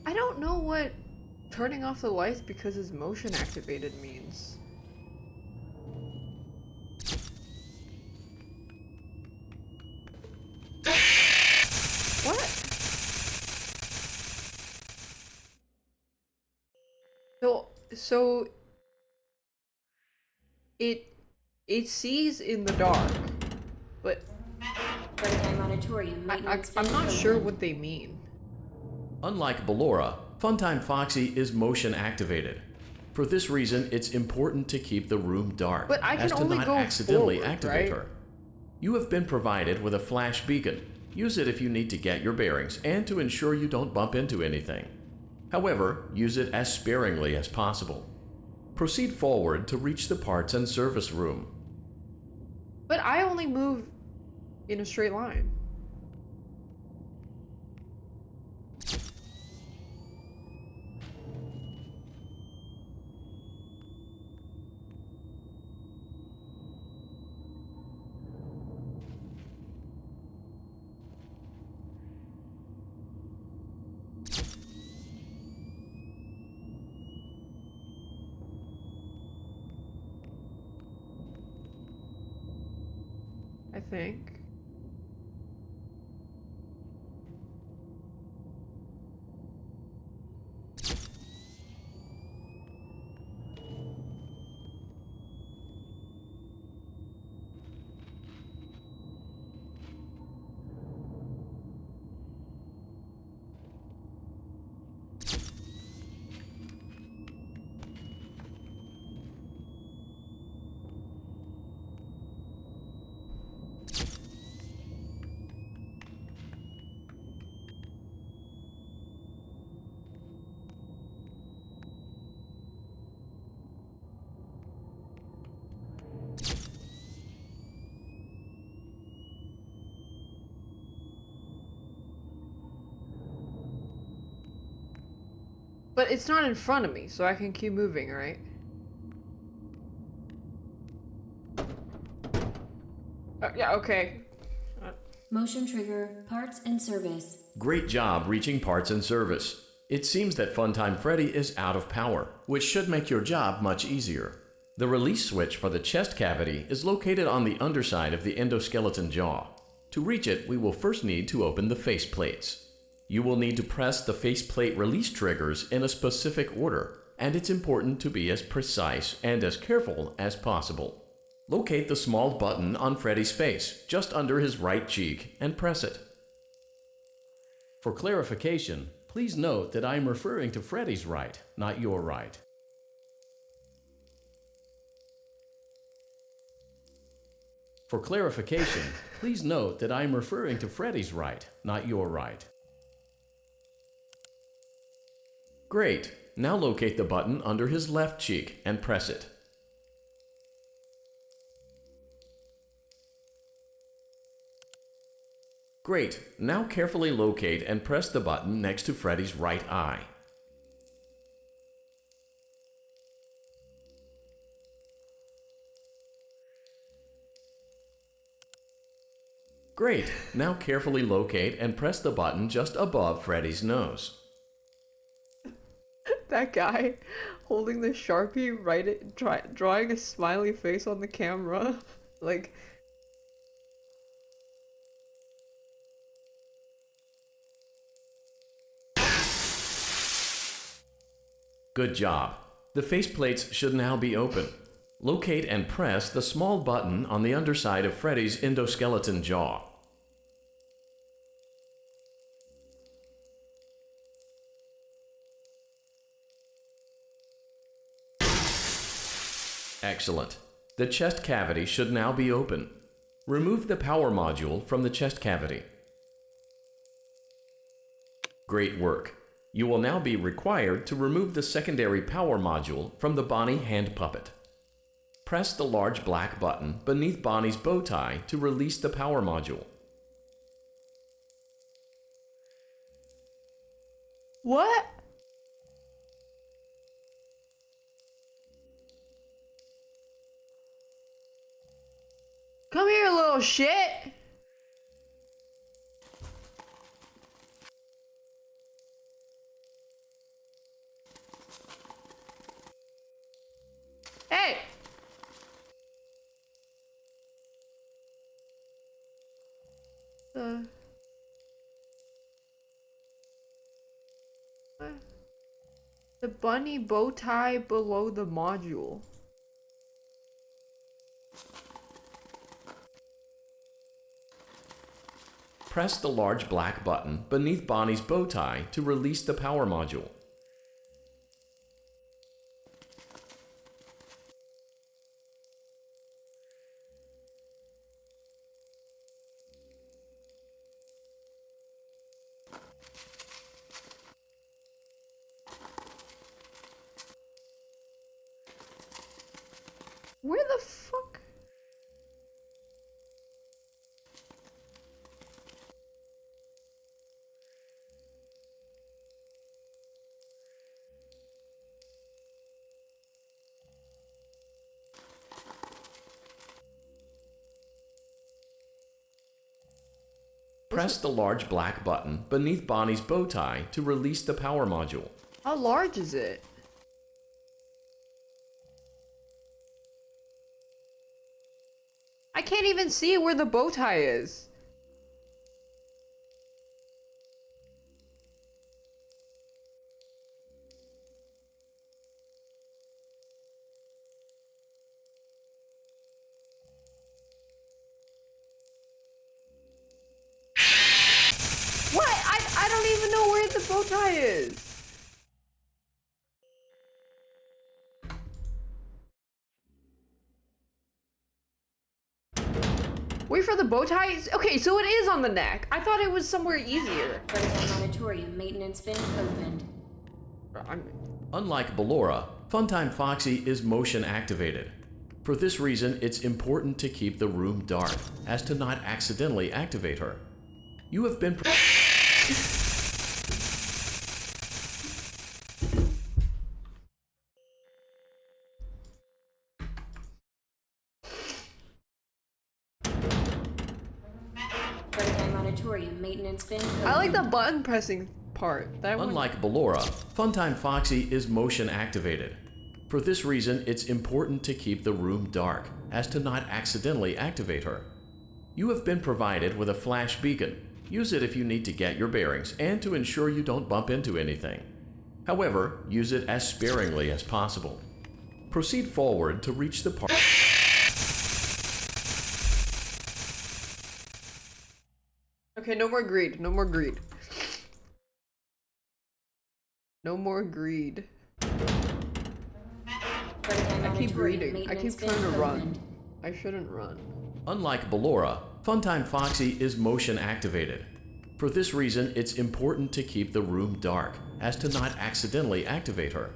I don't know what turning off the lights because it's motion activated means. What? So it sees in the dark, but Freddy Auditorium. I'm not sure what they mean. Unlike Ballora, Funtime Foxy is motion activated. For this reason, it's important to keep the room dark, But I can as to only not go accidentally forward, activate right? her. You have been provided with a flash beacon. Use it if you need to get your bearings and to ensure you don't bump into anything. However, use it as sparingly as possible. Proceed forward to reach the parts and service room. But I only move in a straight line. I think. But it's not in front of me, so I can keep moving, right? Yeah, okay. Motion trigger, parts and service. Great job reaching parts and service. It seems that Funtime Freddy is out of power, which should make your job much easier. The release switch for the chest cavity is located on the underside of the endoskeleton jaw. To reach it, we will first need to open the face plates. You will need to press the faceplate release triggers in a specific order, and it's important to be as precise and as careful as possible. Locate the small button on Freddy's face, just under his right cheek, and press it. For clarification, please note that I am referring to Freddy's right, not your right. For clarification, please note that I am referring to Freddy's right, not your right. Great. Now locate the button under his left cheek and press it. Great. Now carefully locate and press the button next to Freddy's right eye. Great. Now carefully locate and press the button just above Freddy's nose. That guy holding the Sharpie, drawing a smiley face on the camera. Like, good job. The faceplates should now be open. Locate and press the small button on the underside of Freddy's endoskeleton jaw. Excellent. The chest cavity should now be open. Remove the power module from the chest cavity. Great work. You will now be required to remove the secondary power module from the Bonnie hand puppet. Press the large black button beneath Bonnie's bow tie to release the power module. what? Come here, little shit! Hey! The bunny bow tie below the module. Press the large black button beneath Bonnie's bow tie to release the power module. Where the fuck? Press the large black button beneath Bonnie's bow tie to release the power module. How large is it? I can't even see where the bow tie is. What? I don't even know where the bow tie is. Wait for the bow tie? Okay, so it is on the neck. I thought it was somewhere easier. Freddy's Auditorium maintenance bin opened. Unlike Ballora, Funtime Foxy is motion activated. For this reason, it's important to keep the room dark, as to not accidentally activate her. You have been Freddy's Auditorium maintenance bin opened. I like the button pressing part. Unlike Ballora, Funtime Foxy is motion activated. For this reason, it's important to keep the room dark, as to not accidentally activate her. You have been provided with a flash beacon. Use it if you need to get your bearings and to ensure you don't bump into anything. However, use it as sparingly as possible. Proceed forward to reach the part. Okay, no more greed. No more greed. No more greed. I keep reading. I keep trying to run. I shouldn't run. Unlike Ballora, Funtime Foxy is motion activated. For this reason, it's important to keep the room dark, as to not accidentally activate her.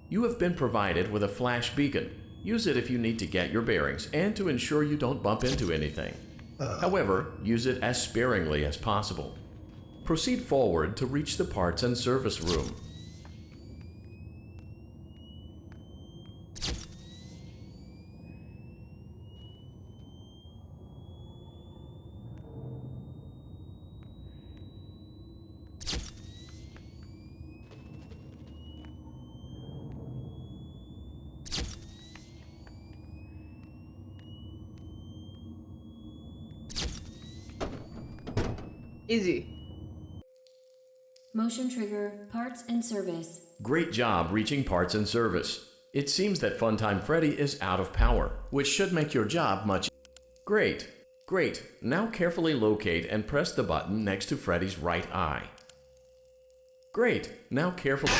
You have been provided with a flash beacon. Use it if you need to get your bearings and to ensure you don't bump into anything. However, use it as sparingly as possible. Proceed forward to reach the parts and service room. Easy. Motion trigger, parts and service. Great job reaching parts and service. It seems that Funtime Freddy is out of power, which should make your job much Great. Great. Now carefully locate and press the button next to Freddy's right eye. Great. Now carefully.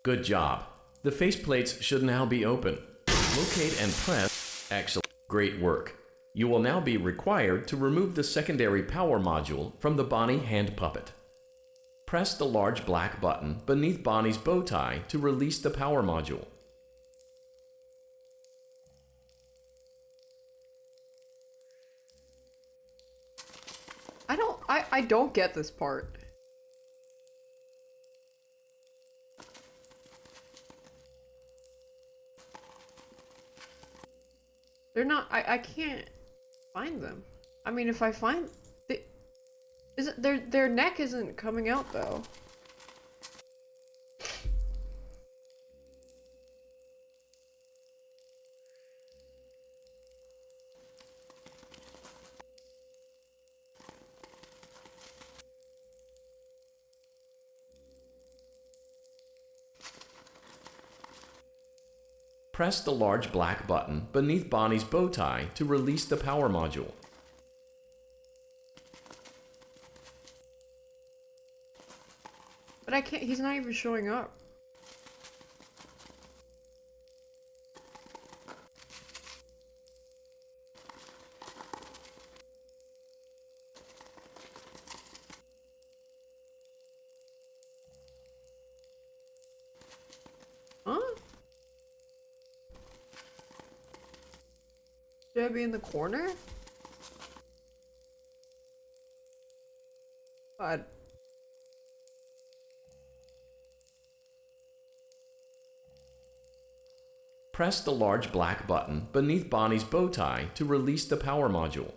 Good job. The faceplates should now be open. Locate and press. Excellent. Great work. You will now be required to remove the secondary power module from the Bonnie hand puppet. Press the large black button beneath Bonnie's bow tie to release the power module. I don't get this part. They're not, I can't find them. I mean, if I find, their neck isn't coming out though. Press the large black button beneath Bonnie's bow tie to release the power module. But I can't, he's not even showing up. Huh? Should I be in the corner? God. Press the large black button beneath Bonnie's bow tie to release the power module.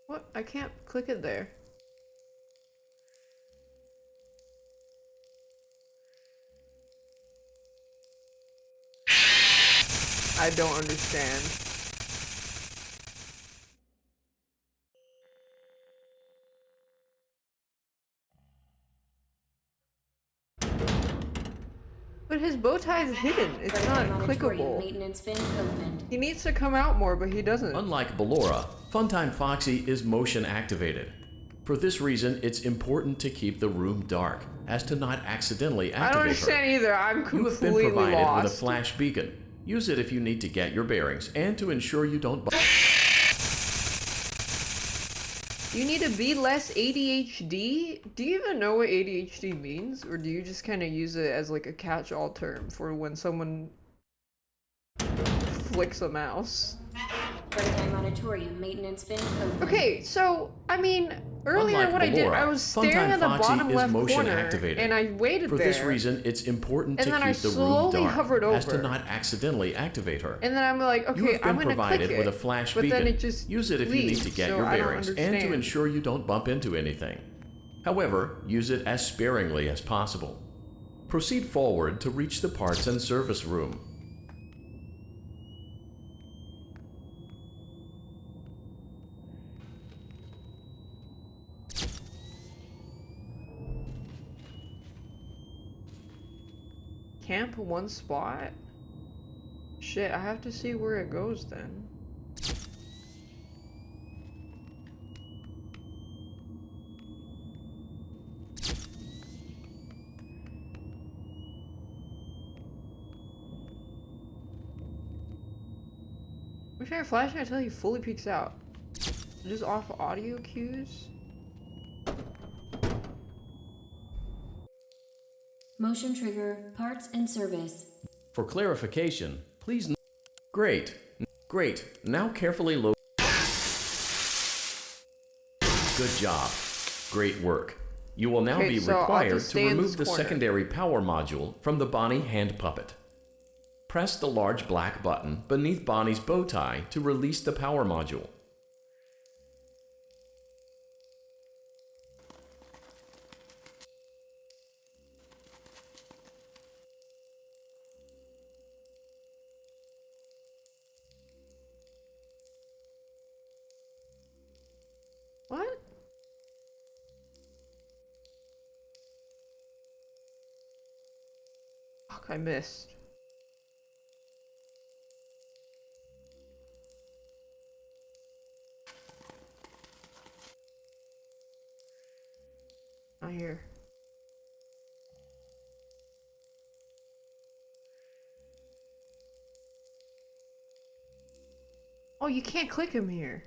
What? I can't click it there. I don't understand. But his bow tie is hidden. It's not clickable. Maintenance fin opened. He needs to come out more, but he doesn't. Unlike Ballora, Funtime Foxy is motion activated. For this reason, it's important to keep the room dark, as to not accidentally activate her. I don't understand either. I'm completely You have been provided lost. with a flash beacon. Use it if you need to get your bearings, and to ensure you don't You need to be less ADHD? Do you even know what ADHD means? Or do you just kind of use it as like a catch-all term for when someone flicks a mouse? Funtime auditorium maintenance fin opened. Okay, so, I mean, earlier Unlike what I did, Ballora, I was staring Funtime at the Foxy bottom is left motion corner, activated. and I waited For there. this reason, it's important And to then I keep the room slowly dark, hovered as to over. not accidentally activate her. And then I'm like, You okay, have been I'm gonna provided click it. with a flash but beacon. then it just Use it if you need to get so your I don't bearings, and to understand. ensure you don't bump into anything. However, use it as sparingly as possible. Proceed forward to reach the parts and service room. Camp one spot? Shit, I have to see where it goes then. Wish I had a flashlight until he fully peeks out. Just off audio cues? Motion trigger, parts and service. For clarification, please. Great. Great. Now carefully load. Good job. Great work. You will now Okay, be so I'll required just to stay in remove this the corner. secondary power module from the Bonnie hand puppet. Press the large black button beneath Bonnie's bow tie to release the power module. What? Fuck, I missed. Not here. Oh, you can't click him here.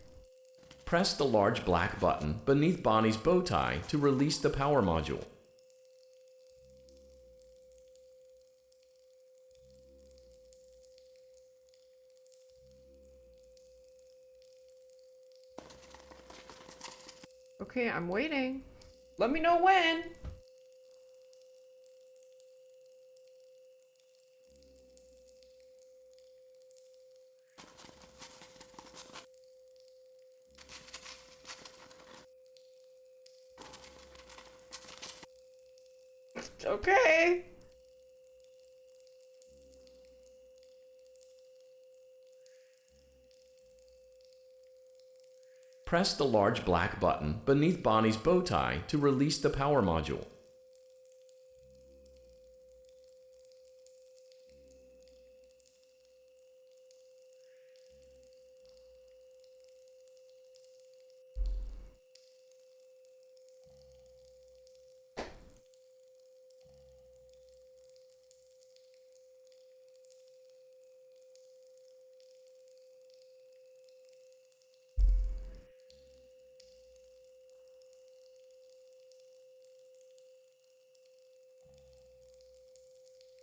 Press the large black button beneath Bonnie's bow tie to release the power module. Okay, I'm waiting. Let me know when. Okay. Press the large black button beneath Bonnie's bow tie to release the power module.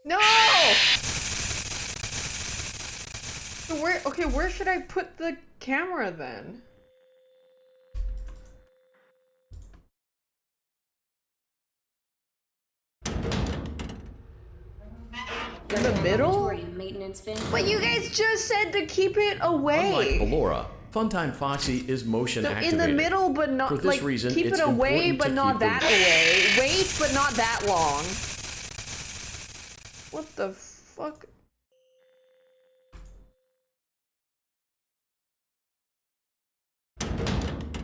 No! So where should I put the camera then? In the middle? But you guys just said to keep it away. Unlike Ballora, Funtime Foxy is motion activated. In the middle, but not For this like reason, keep it's it away, important but to not keep that away. Wait, but not that long. What the fuck?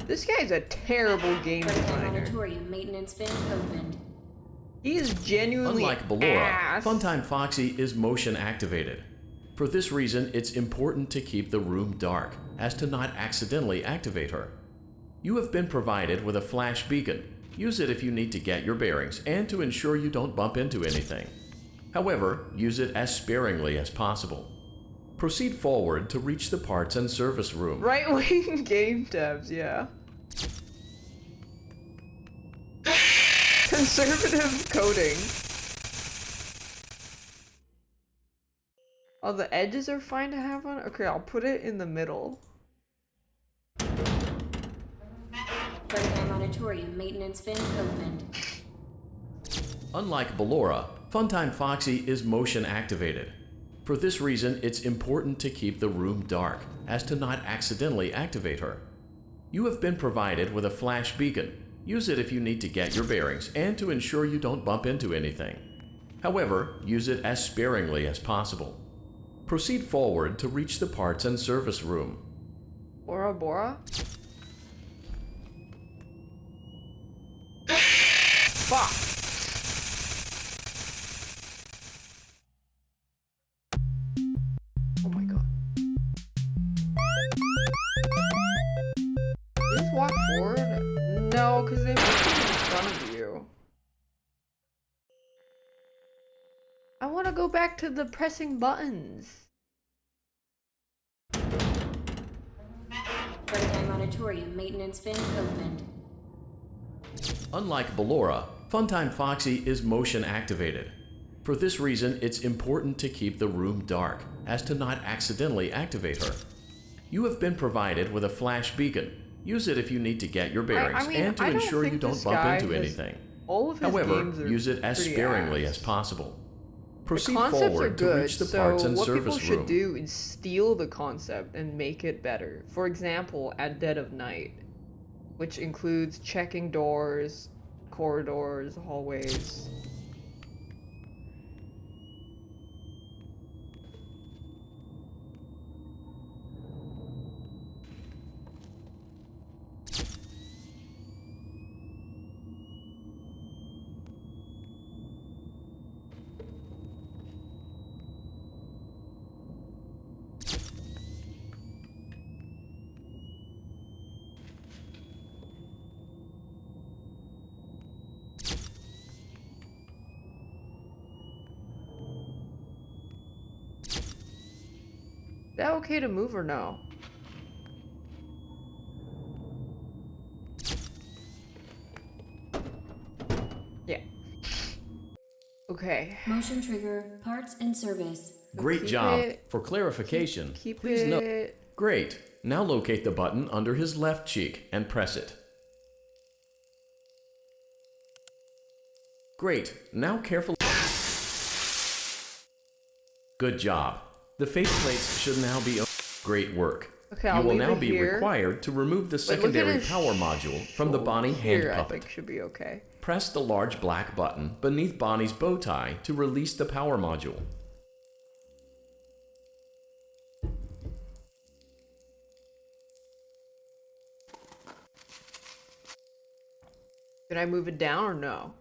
This guy's a terrible game designer. Auditorium maintenance vent opened. He is genuinely Unlike Ballora, ass. Funtime Foxy is motion activated. For this reason, it's important to keep the room dark, as to not accidentally activate her. You have been provided with a flash beacon. Use it if you need to get your bearings and to ensure you don't bump into anything. However, use it as sparingly as possible. Proceed forward to reach the parts and service room. Right-wing game devs, yeah. Conservative coding. Oh, the edges are fine to have on? Okay, I'll put it in the middle. Funtime Auditorium maintenance vent opened. Unlike Ballora, Funtime Foxy is motion activated. For this reason, it's important to keep the room dark, as to not accidentally activate her. You have been provided with a flash beacon. Use it if you need to get your bearings and to ensure you don't bump into anything. However, use it as sparingly as possible. Proceed forward to reach the parts and service room. Bora Bora? Fuck! Oh my god. Just walk forward? No, because they put them in front of you. I want to go back to the pressing buttons. Funtime Auditorium maintenance vent opened. Unlike Ballora, Funtime Foxy is motion activated. For this reason, it's important to keep the room dark, as to not accidentally activate her. You have been provided with a flash beacon. Use it if you need to get your bearings and to ensure you don't bump into anything. All of his However, games are use it as pretty sparingly ass. as possible. The Proceed concepts are forward to good, reach the so parts and what service people should room. do is steal the concept and make it better. For example, at dead of night, which includes checking doors, corridors, hallways. Is that okay to move or no? Yeah. Okay. Motion trigger, parts and service. Great Keep job. it- For clarification, Keep please note. it. Great. Now locate the button under his left cheek and press it. Great. Now carefully. Good job. The faceplates should now be. Great work. Okay, You I'll will leave now it be here. required to remove the Wait, look at secondary his power module from the Bonnie hand Here, I puppet. think should be okay. Press the large black button beneath Bonnie's bow tie to release the power module. Did I move it down or no?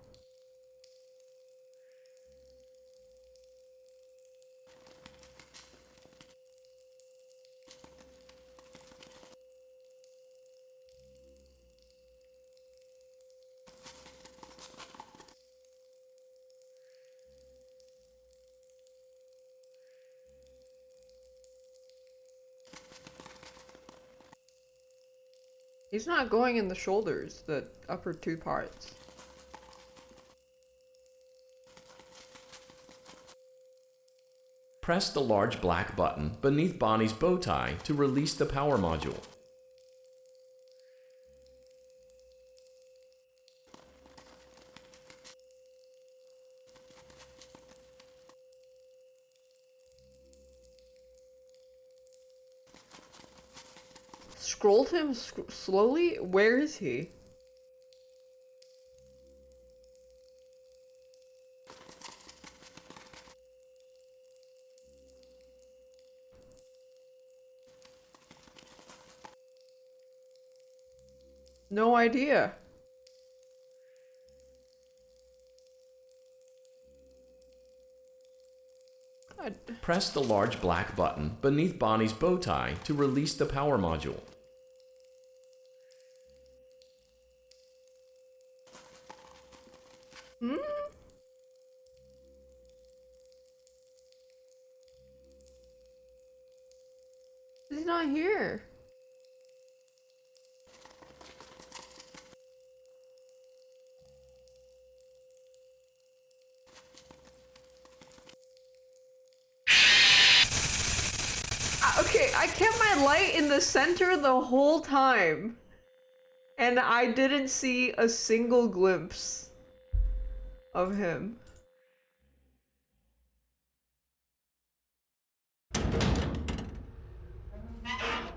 He's not going in the shoulders, the upper two parts. Press the large black button beneath Bonnie's bow tie to release the power module. Scrolled him slowly? Where is he? No idea. Press the large black button beneath Bonnie's bow tie to release the power module. Hmm? He's not here. Okay, I kept my light in the center the whole time. And I didn't see a single glimpse of him.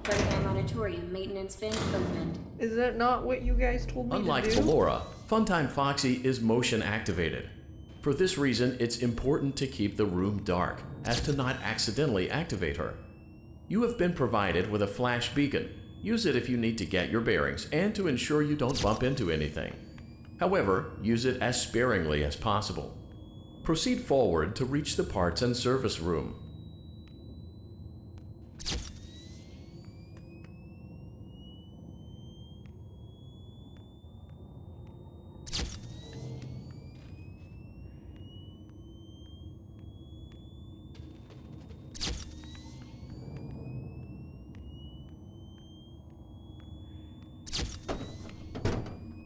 Freddy Auditorium maintenance vent opened. Is that not what you guys told me Unlike to do? Ballora, Funtime Foxy is motion activated. For this reason, it's important to keep the room dark, as to not accidentally activate her. You have been provided with a flash beacon. Use it if you need to get your bearings and to ensure you don't bump into anything. However, use it as sparingly as possible. Proceed forward to reach the parts and service room.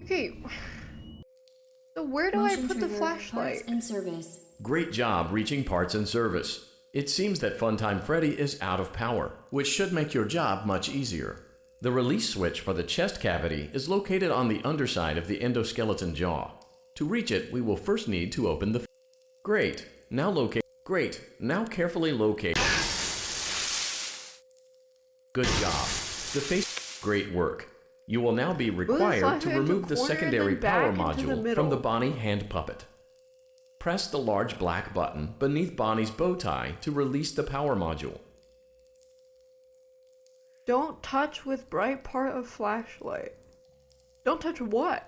Okay. So where do Motion I put the trigger, flashlight? Parts and service. Great job reaching parts and service. It seems that Funtime Freddy is out of power, which should make your job much easier. The release switch for the chest cavity is located on the underside of the endoskeleton jaw. To reach it, we will first need to open the... Great. Now carefully locate... Good job. The face... Great work. You will now be required to remove the secondary power module from the Bonnie hand puppet. Press the large black button beneath Bonnie's bow tie to release the power module. Don't touch with bright part of flashlight. Don't touch what?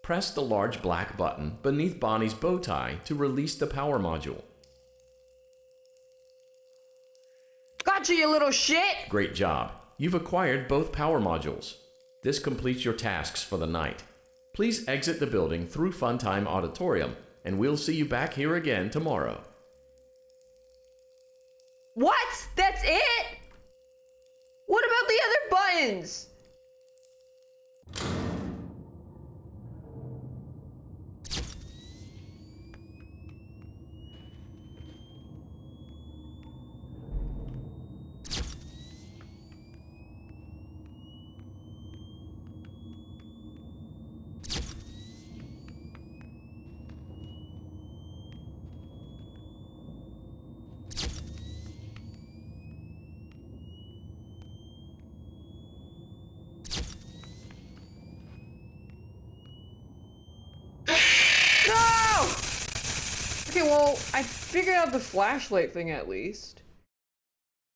Press the large black button beneath Bonnie's bow tie to release the power module. Gotcha, you little shit! Great job. You've acquired both power modules. This completes your tasks for the night. Please exit the building through Funtime Auditorium, and we'll see you back here again tomorrow. What? That's it? What about the other buttons? Okay, well, I figured out the flashlight thing at least.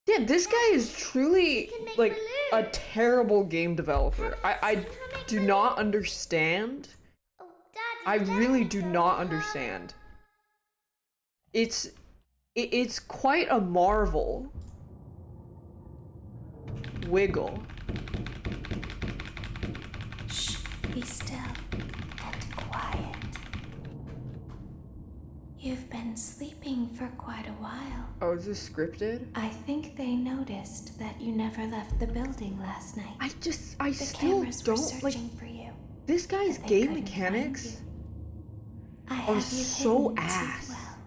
Yeah, this guy is truly, like, a terrible game developer. I do not understand. I really do not understand. It's quite a marvel. Wiggle. Shh, be still and quiet. You've been sleeping for quite a while. Oh, is this scripted? I think they noticed that you never left the building last night. I The still cameras were don't, like, searching for you. this guy's but they game couldn't mechanics find you. I are have you so hidden too ass. well.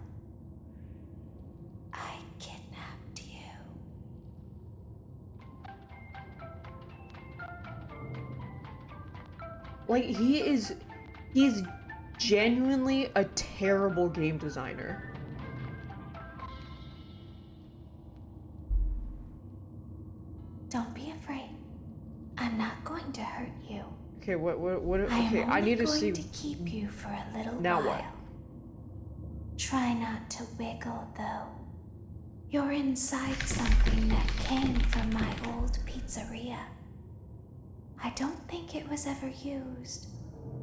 I kidnapped you. Like, he's genuinely a terrible game designer. Don't be afraid. I'm not going to hurt you. Okay, what, okay, I need to see. I'm only going to keep you for a little Now while. what? Try not to wiggle, though. You're inside something that came from my old pizzeria. I don't think it was ever used.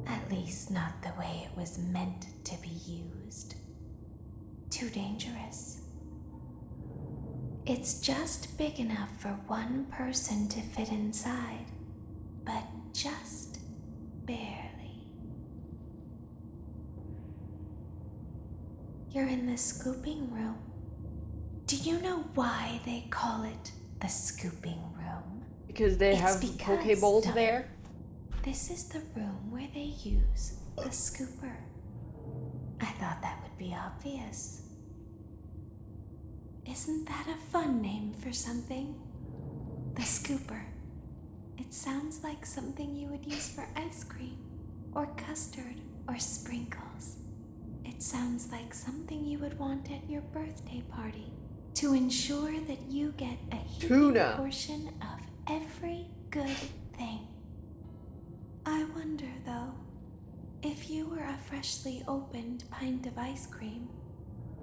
At least not the way it was meant to be used. Too dangerous. It's just big enough for one person to fit inside, but just barely. You're in the scooping room. Do you know why they call it the scooping room? Because they It's have because, poke bowls no, there? This is the room where they use the scooper. I thought that would be obvious. Isn't that a fun name for something? The scooper. It sounds like something you would use for ice cream, or custard, or sprinkles. It sounds like something you would want at your birthday party to ensure that you get a heaping Tuna. portion of every good thing. I wonder, though, if you were a freshly opened pint of ice cream,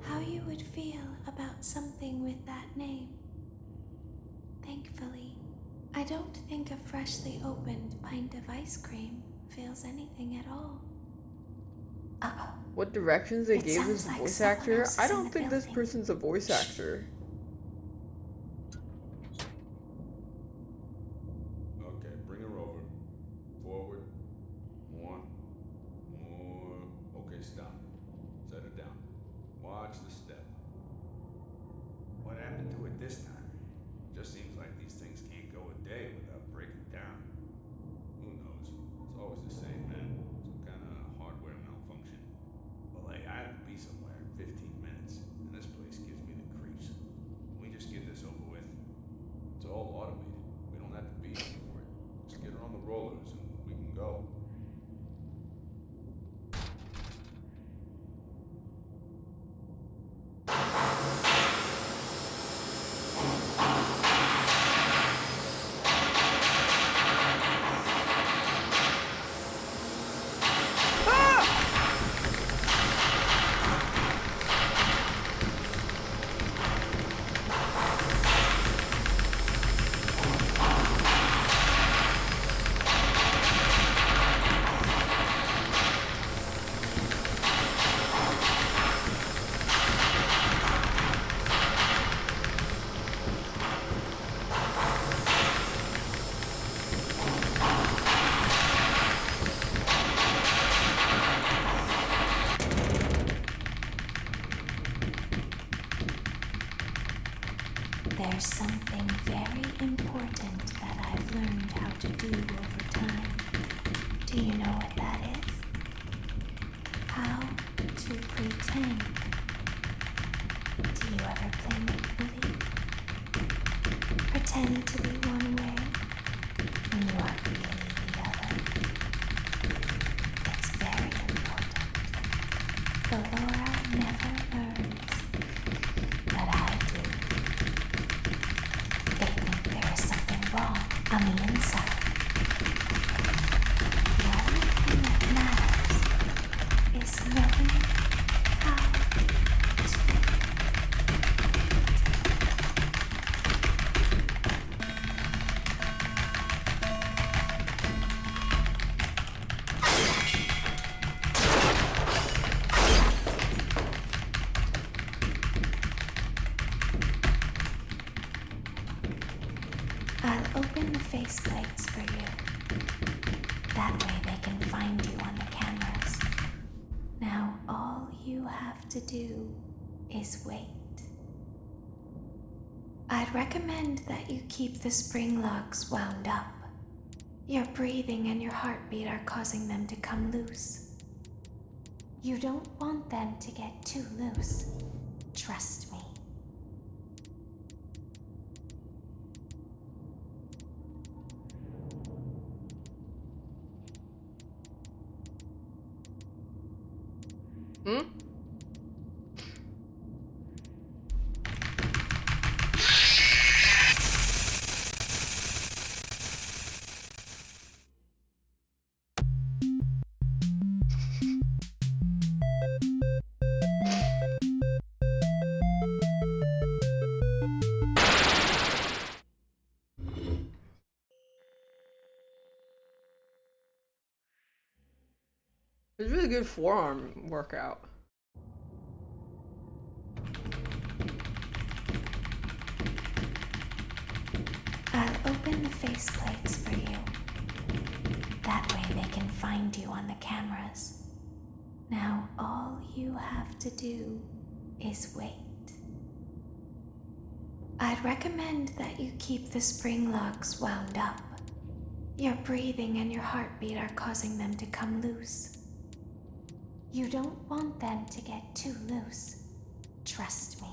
how you would feel about something with that name. Thankfully, I don't think a freshly opened pint of ice cream feels anything at all. Uh-oh. What directions they It gave sounds this like voice someone actor? else I is in don't the think this building. person's a voice actor. Okay, bring her over. Forward. More. Okay, stop. Set her down. Watch the step. What happened to it this time? Just seems like these things can't go a day without breaking down. Who knows? It's always the same, man. Some kind of hardware malfunction. Well, hey, I have to be somewhere in 15 minutes, and this place gives me the creeps. Can we just get this over with? It's all automated. We don't have to be here for it. Just get her on the rollers and we can go. There's something very important that I've learned how to do over time. Do you know what that is? How to pretend. Do you ever play make-believe? Pretend to be one way when you are really the other. It's very important. The Laura never learns, but I do. They think there is something wrong on the inside. The only thing that matters is knowing how I'll open the faceplates for you. That way they can find you on the cameras. Now all you have to do is wait. I'd recommend that you keep the spring locks wound up. Your breathing and your heartbeat are causing them to come loose. You don't want them to get too loose. Trust me. Hmm? It's a really good forearm workout. I'll open the faceplates for you. That way they can find you on the cameras. Now all you have to do is wait. I'd recommend that you keep the spring locks wound up. Your breathing and your heartbeat are causing them to come loose. You don't want them to get too loose. Trust me.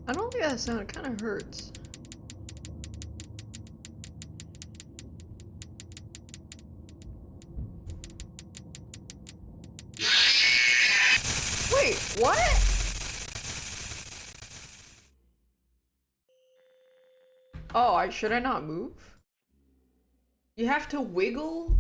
I don't think that sound kind of hurts. Wait, what? Oh, should I not move? You have to wiggle?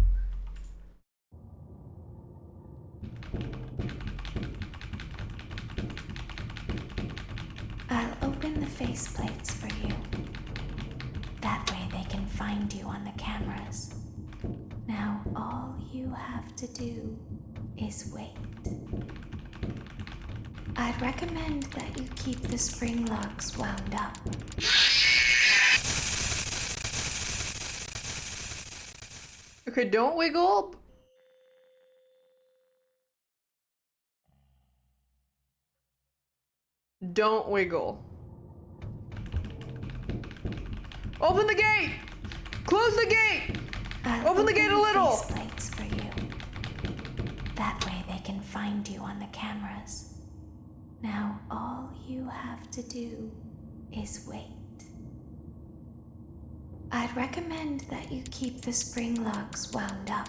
I'll open the faceplates for you. That way they can find you on the cameras. Now all you have to do is wait. I'd recommend that you keep the spring locks wound up. Okay, don't wiggle. Don't wiggle. Open the gate! Close the gate! Open the gate a little! Faceplates for you. That way they can find you on the cameras. Now all you have to do is wait. I'd recommend that you keep the spring locks wound up.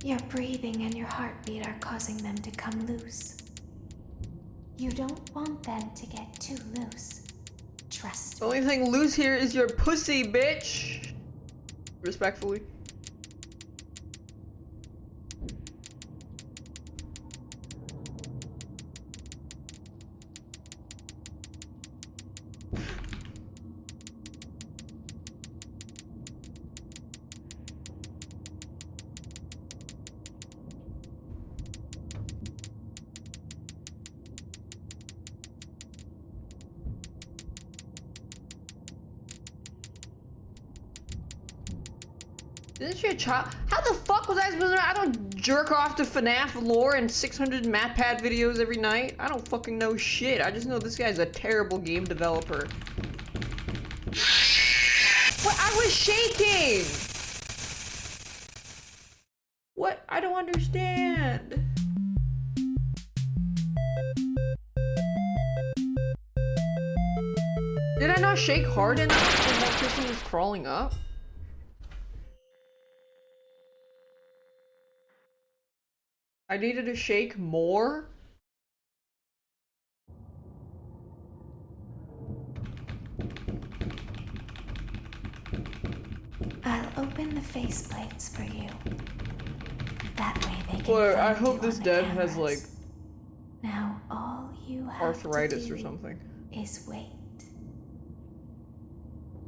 Your breathing and your heartbeat are causing them to come loose. You don't want them to get too loose. Trust The only thing loose here is your pussy, bitch. Respectfully. Isn't she a child? How the fuck was I supposed to know? I don't jerk off to FNAF lore and 600 MatPat videos every night. I don't fucking know shit. I just know this guy's a terrible game developer. What? I was shaking! What? I don't understand. Did I not shake hard enough when that person was crawling up? I needed to shake more? I'll open the faceplates for you. That way they can Boy, I find hope you this on the dev has cameras. like Now all you have arthritis to do or something. is wait.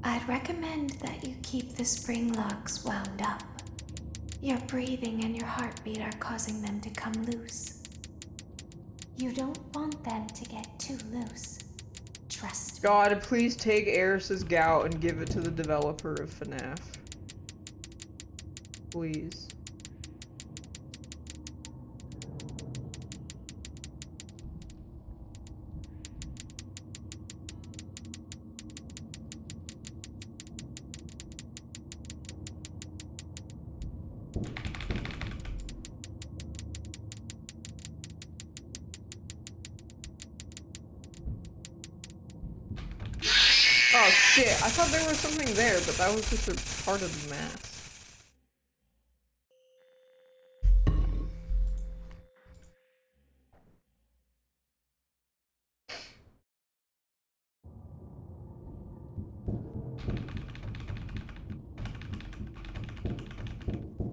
I'd recommend that you keep the spring locks wound up. Your breathing and your heartbeat are causing them to come loose. You don't want them to get too loose. Trust me. God, please take Eris's gout and give it to the developer of FNAF. Please. Oh shit, I thought there was something there, but that was just a part of the mask.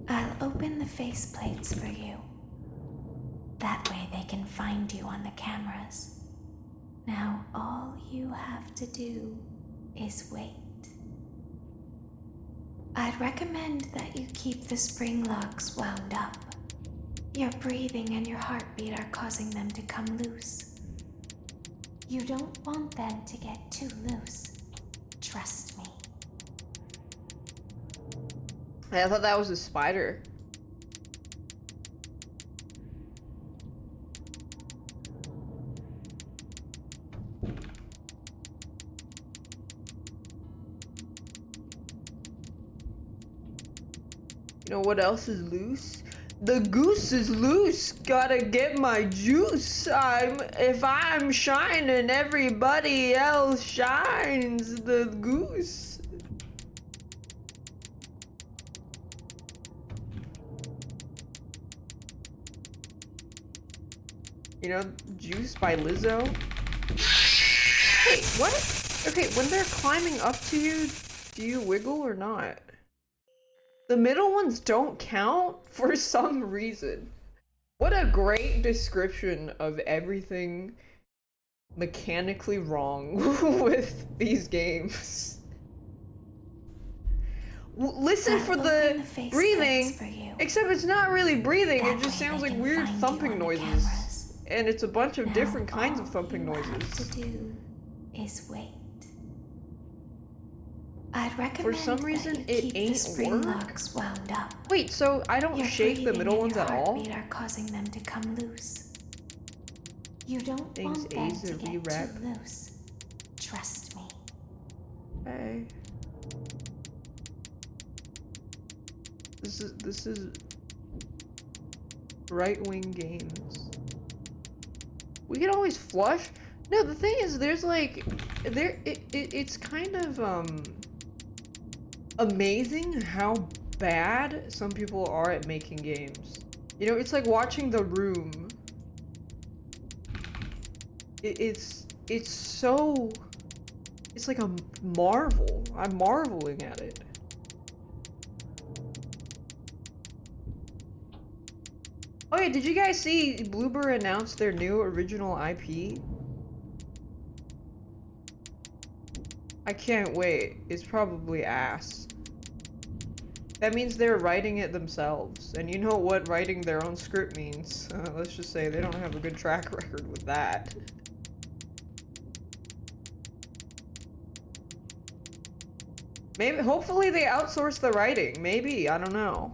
I'll open the faceplates for you. That way they can find you on the cameras. Now all you have to do is wait. I'd recommend that you keep the spring locks wound up. Your breathing and your heartbeat are causing them to come loose. You don't want them to get too loose. Trust me. I thought that was a spider. You know what else is loose? The goose is loose. Gotta get my juice. If I'm shining, everybody else shines. The goose. You know, Juice by Lizzo. Wait, what? Okay, when they're climbing up to you, do you wiggle or not? The middle ones don't count for some reason. What a great description of everything mechanically wrong with these games. Listen for the breathing, except it's not really breathing, it just sounds like weird thumping noises. And it's a bunch of different kinds of thumping noises. All you have to do is wait. I'd recommend for some reason it ain't locks wound up. Wait, so I don't shake the middle ones at all? Are causing them to come loose. You don't want them to get too loose. Trust me. Hey. This is right-wing games. We can always flush. No, the thing is, there's like, it's kind of amazing how bad some people are at making games. You know, it's like watching The Room. It's like a marvel. I'm marveling at it. Oh yeah, did you guys see Bloober announced their new original IP? I can't wait. It's probably ass. That means they're writing it themselves. And you know what writing their own script means. Let's just say they don't have a good track record with that. Maybe, hopefully they outsource the writing. Maybe, I don't know.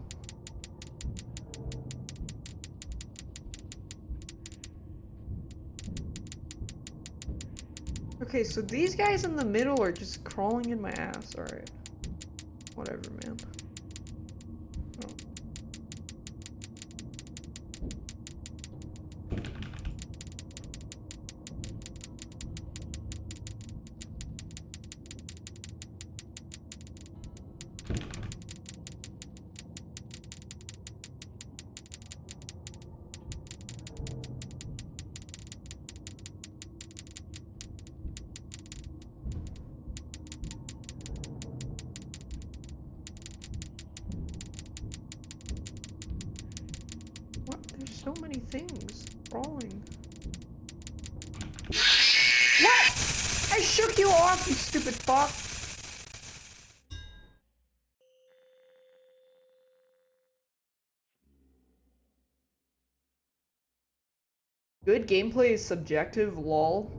Okay, so these guys in the middle are just crawling in my ass. Alright. Whatever, man. Oh. So many things crawling. turned you off, you stupid fuck. Good gameplay is subjective, lol.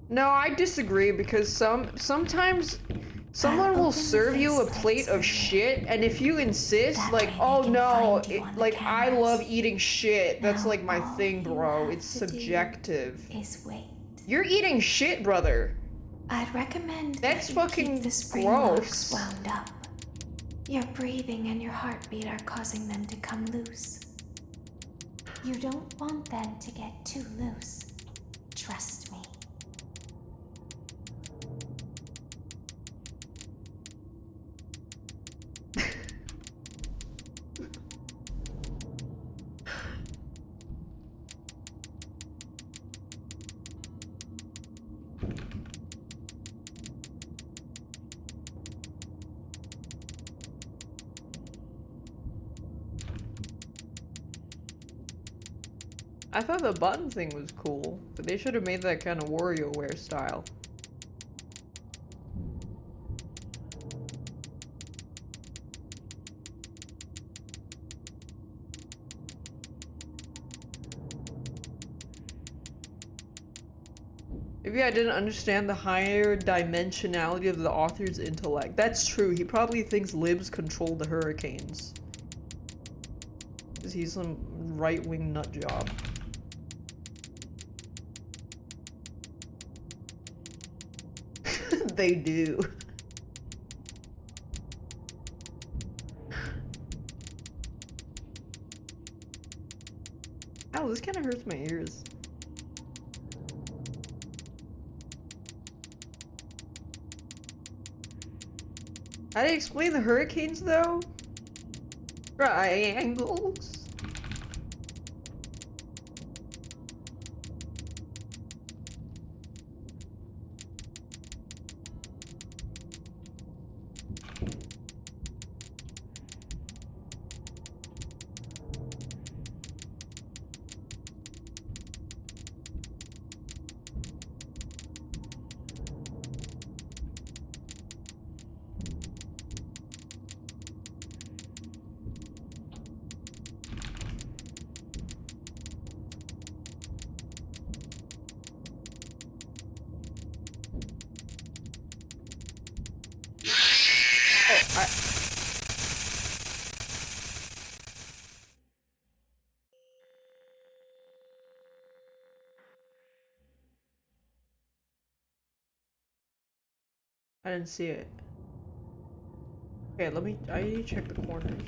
No, I disagree because sometimes someone will serve you a plate of shit, and if you insist, like, oh no, like I love eating shit. That's like my thing, bro. It's subjective. You're eating shit, brother. I'd recommend that's that you fucking keep the spring gross. locks wound up. Your breathing and your heartbeat are causing them to come loose. You don't want them to get too loose. Trust me. I thought the button thing was cool, but they should have made that kind of WarioWare style. Maybe I didn't understand the higher dimensionality of the author's intellect. That's true, he probably thinks libs control the hurricanes. Because he's some right-wing nutjob. They do. Ow, this kind of hurts my ears. How do you explain the hurricanes, though? Triangles? I didn't see it. Okay, I need to check the corners.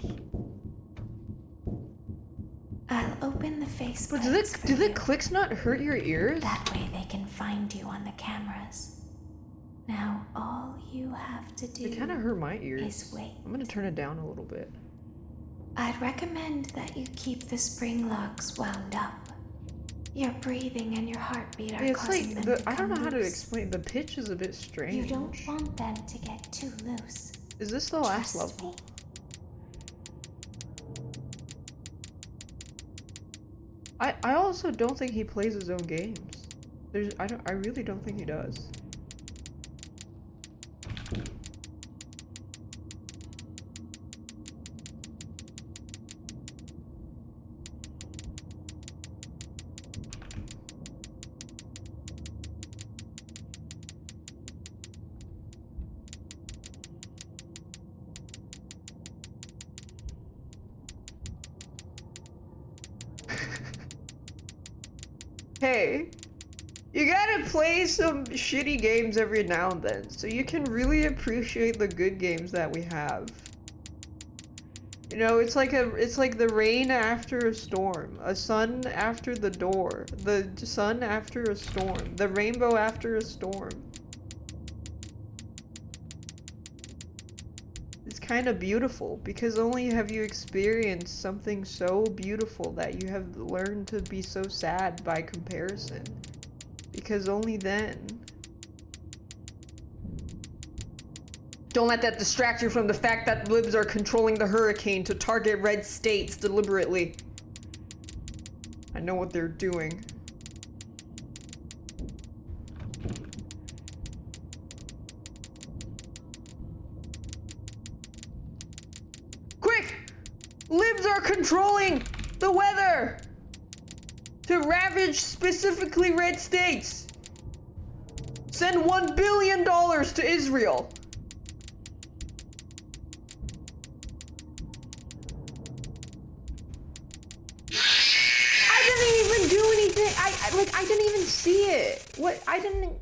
I'll open the face. But do the clicks not hurt your ears? That way they can find you on the cameras. Now all you have to do It kind of hurt my ears. is wait. I'm gonna turn it down a little bit. I'd recommend that you keep the spring locks wound up. Your breathing and your heartbeat are It's causing like them to I don't know come how to loose. explain. The pitch is a bit strange. You don't want them to get too loose. Is this the last Trust level? me. I also don't think he plays his own games. I really don't think he does. Hey, you gotta play some shitty games every now and then, so you can really appreciate the good games that we have. You know, it's like the rain after a storm, a sun after the door, the sun after a storm, the rainbow after a storm. It's kind of beautiful because only have you experienced something so beautiful that you have learned to be so sad by comparison. Because only then. Don't let that distract you from the fact that libs are controlling the hurricane to target red states deliberately. I know what they're doing. are controlling the weather to ravage specifically red states. Send $1 billion to Israel. I didn't even do anything. I didn't even see it. What? I didn't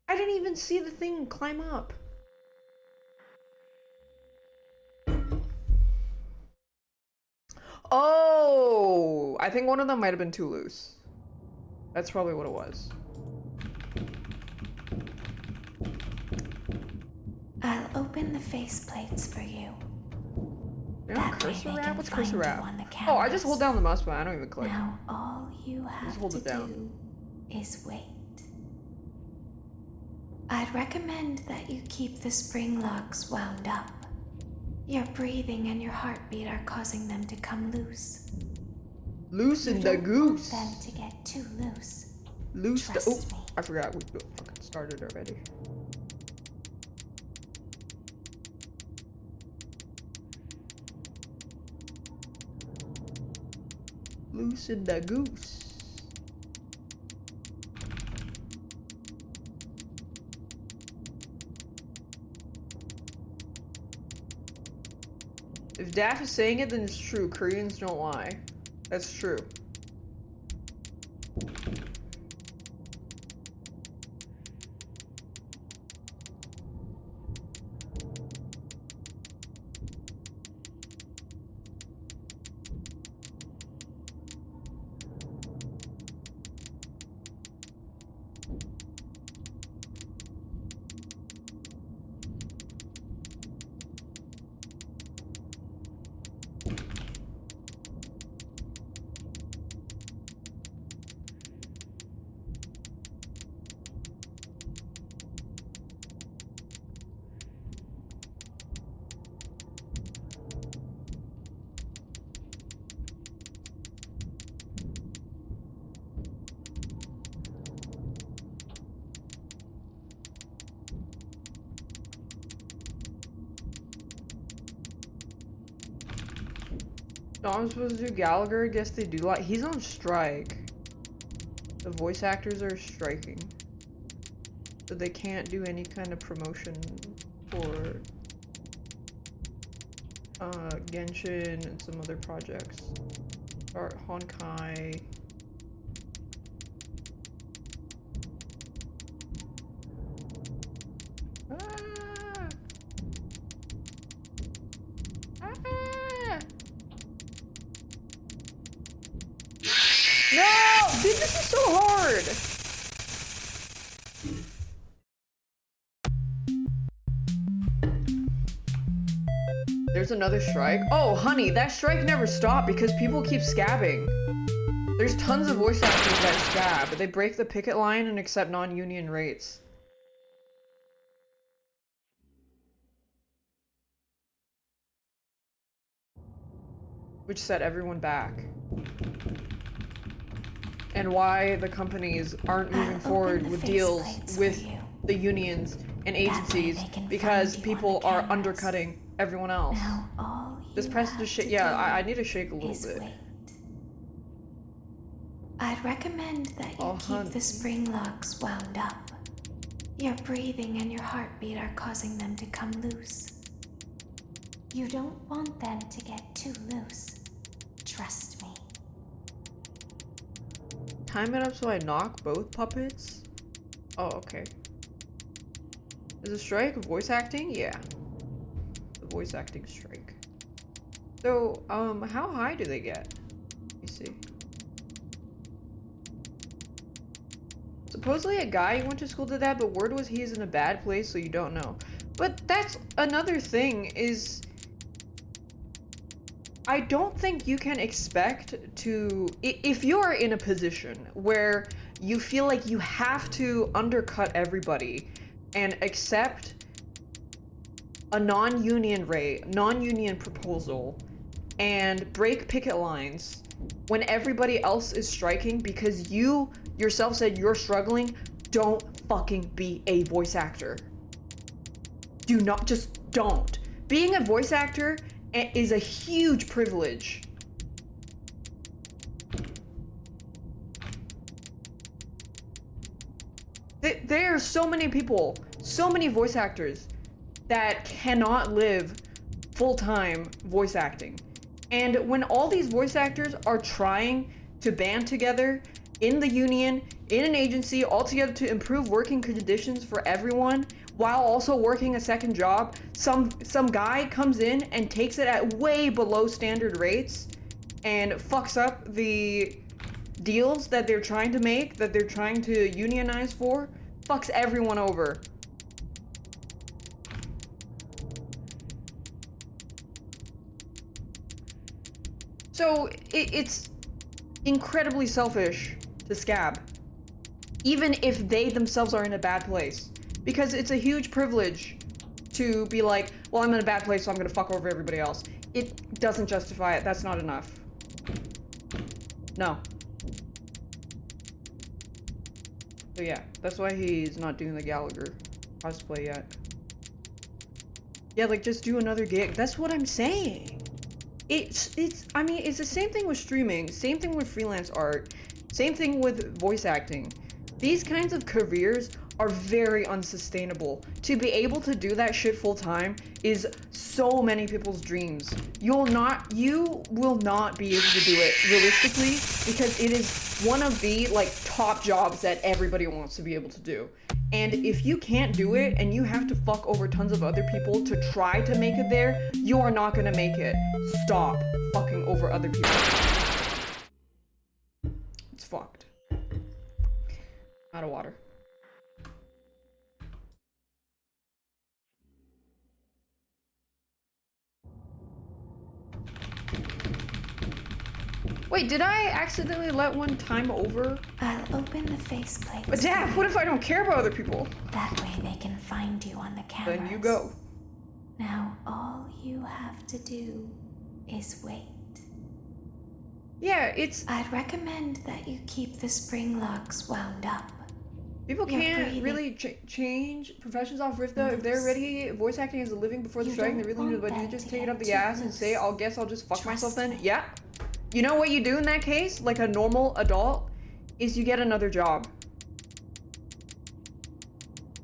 even see the thing climb up. Oh, I think one of them might have been too loose. That's probably what it was. I'll open the faceplates for you. Cursor wrap? What's cursor wrap? Oh, I just hold down the mouse button. I don't even click. Now all you have hold to it down. do is wait. I'd recommend that you keep the spring locks wound up. Your breathing and your heartbeat are causing them to come loose. Loosen the goose. You don't want them to get too loose. Loose the. Trust me. I forgot we fucking started already. Loosen the goose. If Daph is saying it, then it's true. Koreans don't lie. That's true. No, I'm supposed to do Gallagher. I guess they do like he's on strike. The voice actors are striking. So they can't do any kind of promotion for Genshin and some other projects. Or Honkai. No! Dude, this is so hard! There's another strike? Oh, honey, that strike never stopped because people keep scabbing. There's tons of voice actors that scab, but they break the picket line and accept non-union rates. Which set everyone back. And why the companies aren't moving forward with deals with the unions and agencies because people are undercutting everyone else. This press to shake. Yeah, I need to shake a little bit. Wait. I'd recommend that you keep the spring locks wound up. Your breathing and your heartbeat are causing them to come loose. You don't want them to get too loose. Trust me. Time it up so I knock both puppets? Oh, okay. Is a strike voice acting? Yeah. The voice acting strike. So, how high do they get? Let me see. Supposedly a guy who went to school did that, but word was he's in a bad place, so you don't know. But that's another thing is... I don't think you can expect to... If you're in a position where you feel like you have to undercut everybody and accept a non-union rate, non-union proposal, and break picket lines when everybody else is striking because you yourself said you're struggling, don't fucking be a voice actor. Do not, just don't. Being a voice actor is a huge privilege There are so many people, so many voice actors that cannot live full-time voice acting. And when all these voice actors are trying to band together in the union, in an agency, all together to improve working conditions for everyone, while also working a second job, some guy comes in and takes it at way below standard rates and fucks up the deals that they're trying to make, that they're trying to unionize for, fucks everyone over. So it's incredibly selfish to scab, even if they themselves are in a bad place, because it's a huge privilege to be like, well, I'm in a bad place, so I'm gonna fuck over everybody else. It doesn't justify it. That's not enough. No. So yeah, that's why he's not doing the Gallagher cosplay yet. Yeah, like, just do another gig. That's what I'm saying. I mean, it's the same thing with streaming, same thing with freelance art, same thing with voice acting. These kinds of careers are very unsustainable. To be able to do that shit full time is so many people's dreams. You will not be able to do it realistically, because it is one of the, like, top jobs that everybody wants to be able to do. And if you can't do it and you have to fuck over tons of other people to try to make it there, you are not gonna make it. Stop fucking over other people. It's fucked. Out of water. Wait, did I accidentally let one time over? I'll open the faceplate. But Daph, what if I don't care about other people? That way they can find you on the cameras. Then you go. Now all you have to do is wait. Yeah, I'd recommend that you keep the spring locks wound up. People can't really change professions off Rifta if they're already voice acting as a living before the strike. They really need to, but you just take it up the ass and say, I guess I'll just fuck myself then. Yeah. You know what you do in that case, like a normal adult, is you get another job.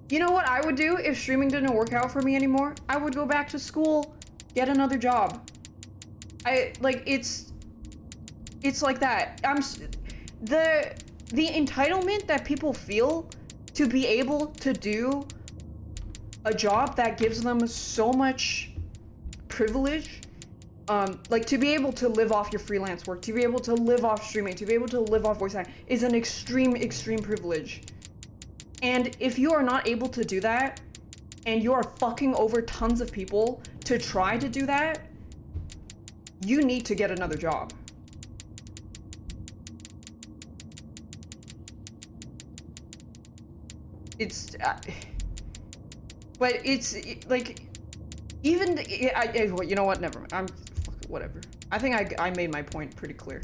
You know what I would do if streaming didn't work out for me anymore? I would go back to school, get another job. It's like that. The entitlement that people feel to be able to do a job that gives them so much privilege, like to be able to live off your freelance work, to be able to live off streaming, to be able to live off voice acting, is an extreme privilege. And if you are not able to do that, and you are fucking over tons of people to try to do that, you need to get another job. But it's like, even you know what? Never mind. Whatever. I think I made my point pretty clear.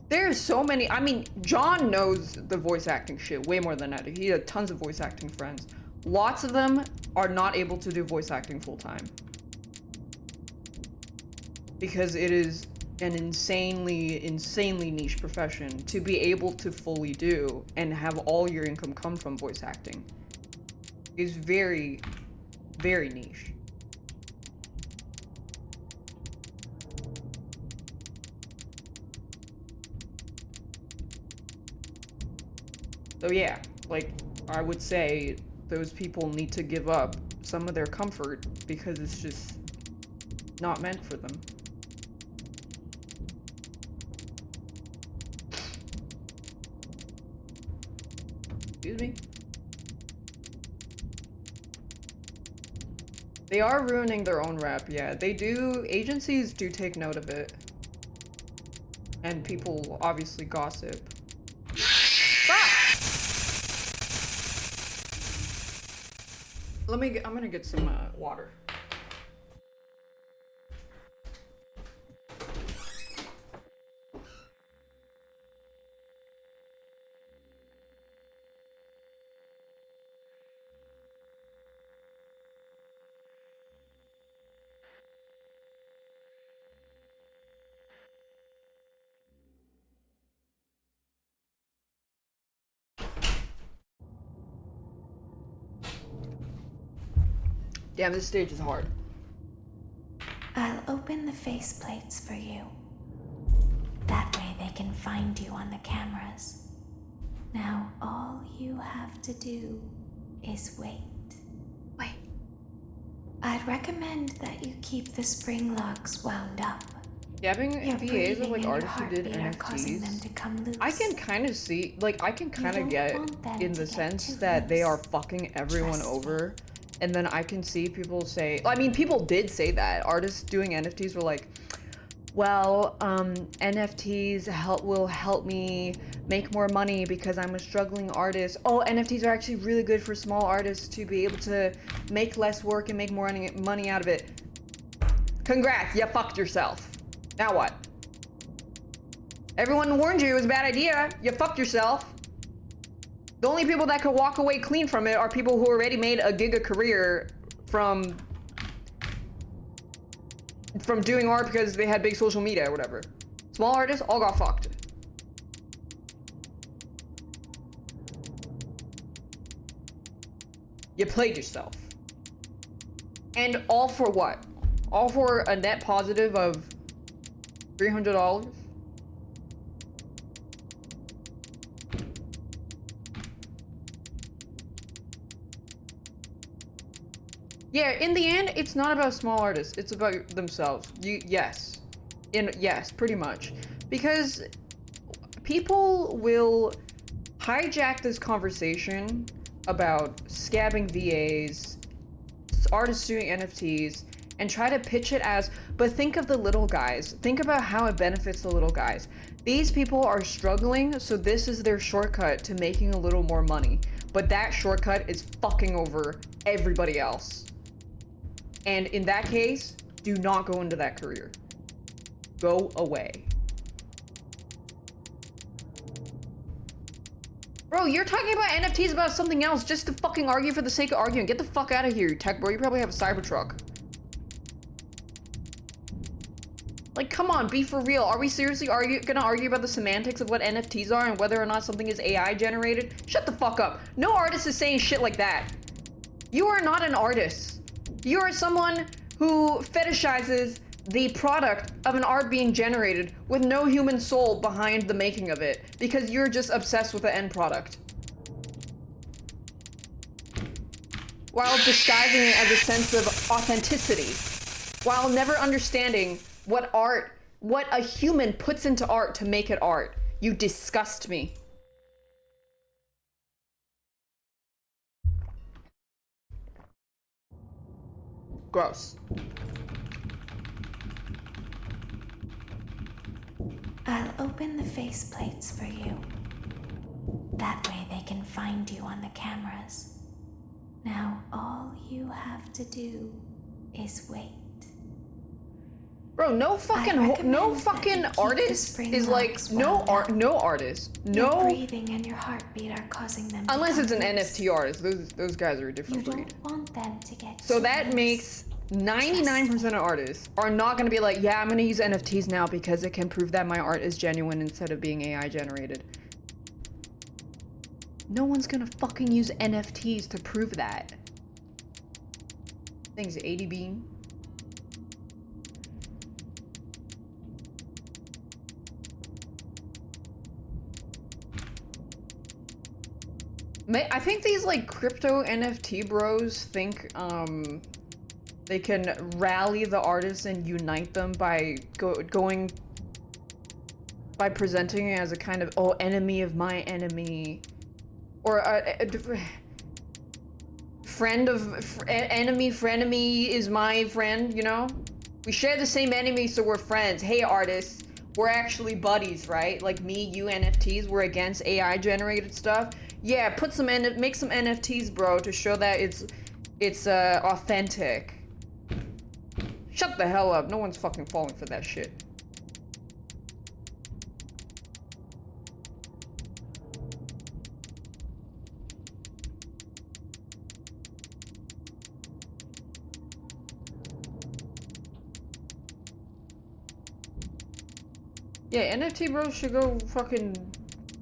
There's so many. I mean, John knows the voice acting shit way more than I do. He had tons of voice acting friends. Lots of them are not able to do voice acting full time, because it is an insanely niche profession to be able to fully do and have all your income come from voice acting. It's very niche. So yeah, like, I would say those people need to give up some of their comfort because it's just not meant for them. Excuse me? They are ruining their own rep, yeah. They do, agencies do take note of it. And people obviously gossip. I'm gonna get some water. Damn, this stage is hard. I'll open the faceplates for you. That way they can find you on the cameras. Now all you have to do is wait. Wait. I'd recommend that you keep the spring locks wound up. Having Your VAs of breathing like and your artists who did heartbeat are causing them to NFTs, come loose. I can kind of see, like, I can kind of don't get want them in to the get sense too that they are loose. fucking everyone Trust me. over. And then I can see people say, I mean, people did say that. Artists doing NFTs were like, well, NFTs will help me make more money because I'm a struggling artist. Oh, NFTs are actually really good for small artists to be able to make less work and make more money out of it. Congrats, you fucked yourself. Now what? Everyone warned you it was a bad idea. You fucked yourself. The only people that could walk away clean from it are people who already made a giga career from doing art because they had big social media or whatever. Small artists all got fucked. You played yourself. And all for what? All for a net positive of $300? Yeah, in the end, it's not about small artists. It's about themselves. Yes, pretty much. Because people will hijack this conversation about scabbing VAs, artists doing NFTs, and try to pitch it as, but think of the little guys. Think about how it benefits the little guys. These people are struggling, so this is their shortcut to making a little more money. But that shortcut is fucking over everybody else. And in that case, do not go into that career. Go away. Bro, you're talking about NFTs about something else just to fucking argue for the sake of arguing. Get the fuck out of here, you tech bro. You probably have a Cybertruck. Like, come on, be for real. Are we seriously gonna argue about the semantics of what NFTs are and whether or not something is AI generated? Shut the fuck up. No artist is saying shit like that. You are not an artist. You are someone who fetishizes the product of an art being generated with no human soul behind the making of it because you're just obsessed with the end product. While disguising it as a sense of authenticity. While never understanding what a human puts into art to make it art. You disgust me. Gross. I'll open the faceplates for you. That way they can find you on the cameras. Now all you have to do is wait. Bro, no fucking artist is like no artist. No breathing and your heartbeat are causing them unless to it's an come loose. NFT artist. Those guys are a different You breed. don't want them to get So too that loose. makes 99% of artists are not gonna be like, yeah, I'm gonna use NFTs now because it can prove that my art is genuine instead of being AI generated. No one's gonna fucking use NFTs to prove that. Thing's 80 bean. I think these like crypto NFT bros think they can rally the artists and unite them by by presenting it as a kind of enemy of my enemy, or enemy frenemy is my friend. You know, we share the same enemy, so we're friends. Hey artists, we're actually buddies, right? Like me, you, NFTs. We're against AI generated stuff. Yeah, make some NFTs, bro, to show that it's authentic. Shut the hell up. No one's fucking falling for that shit. Yeah, NFT bros should go fucking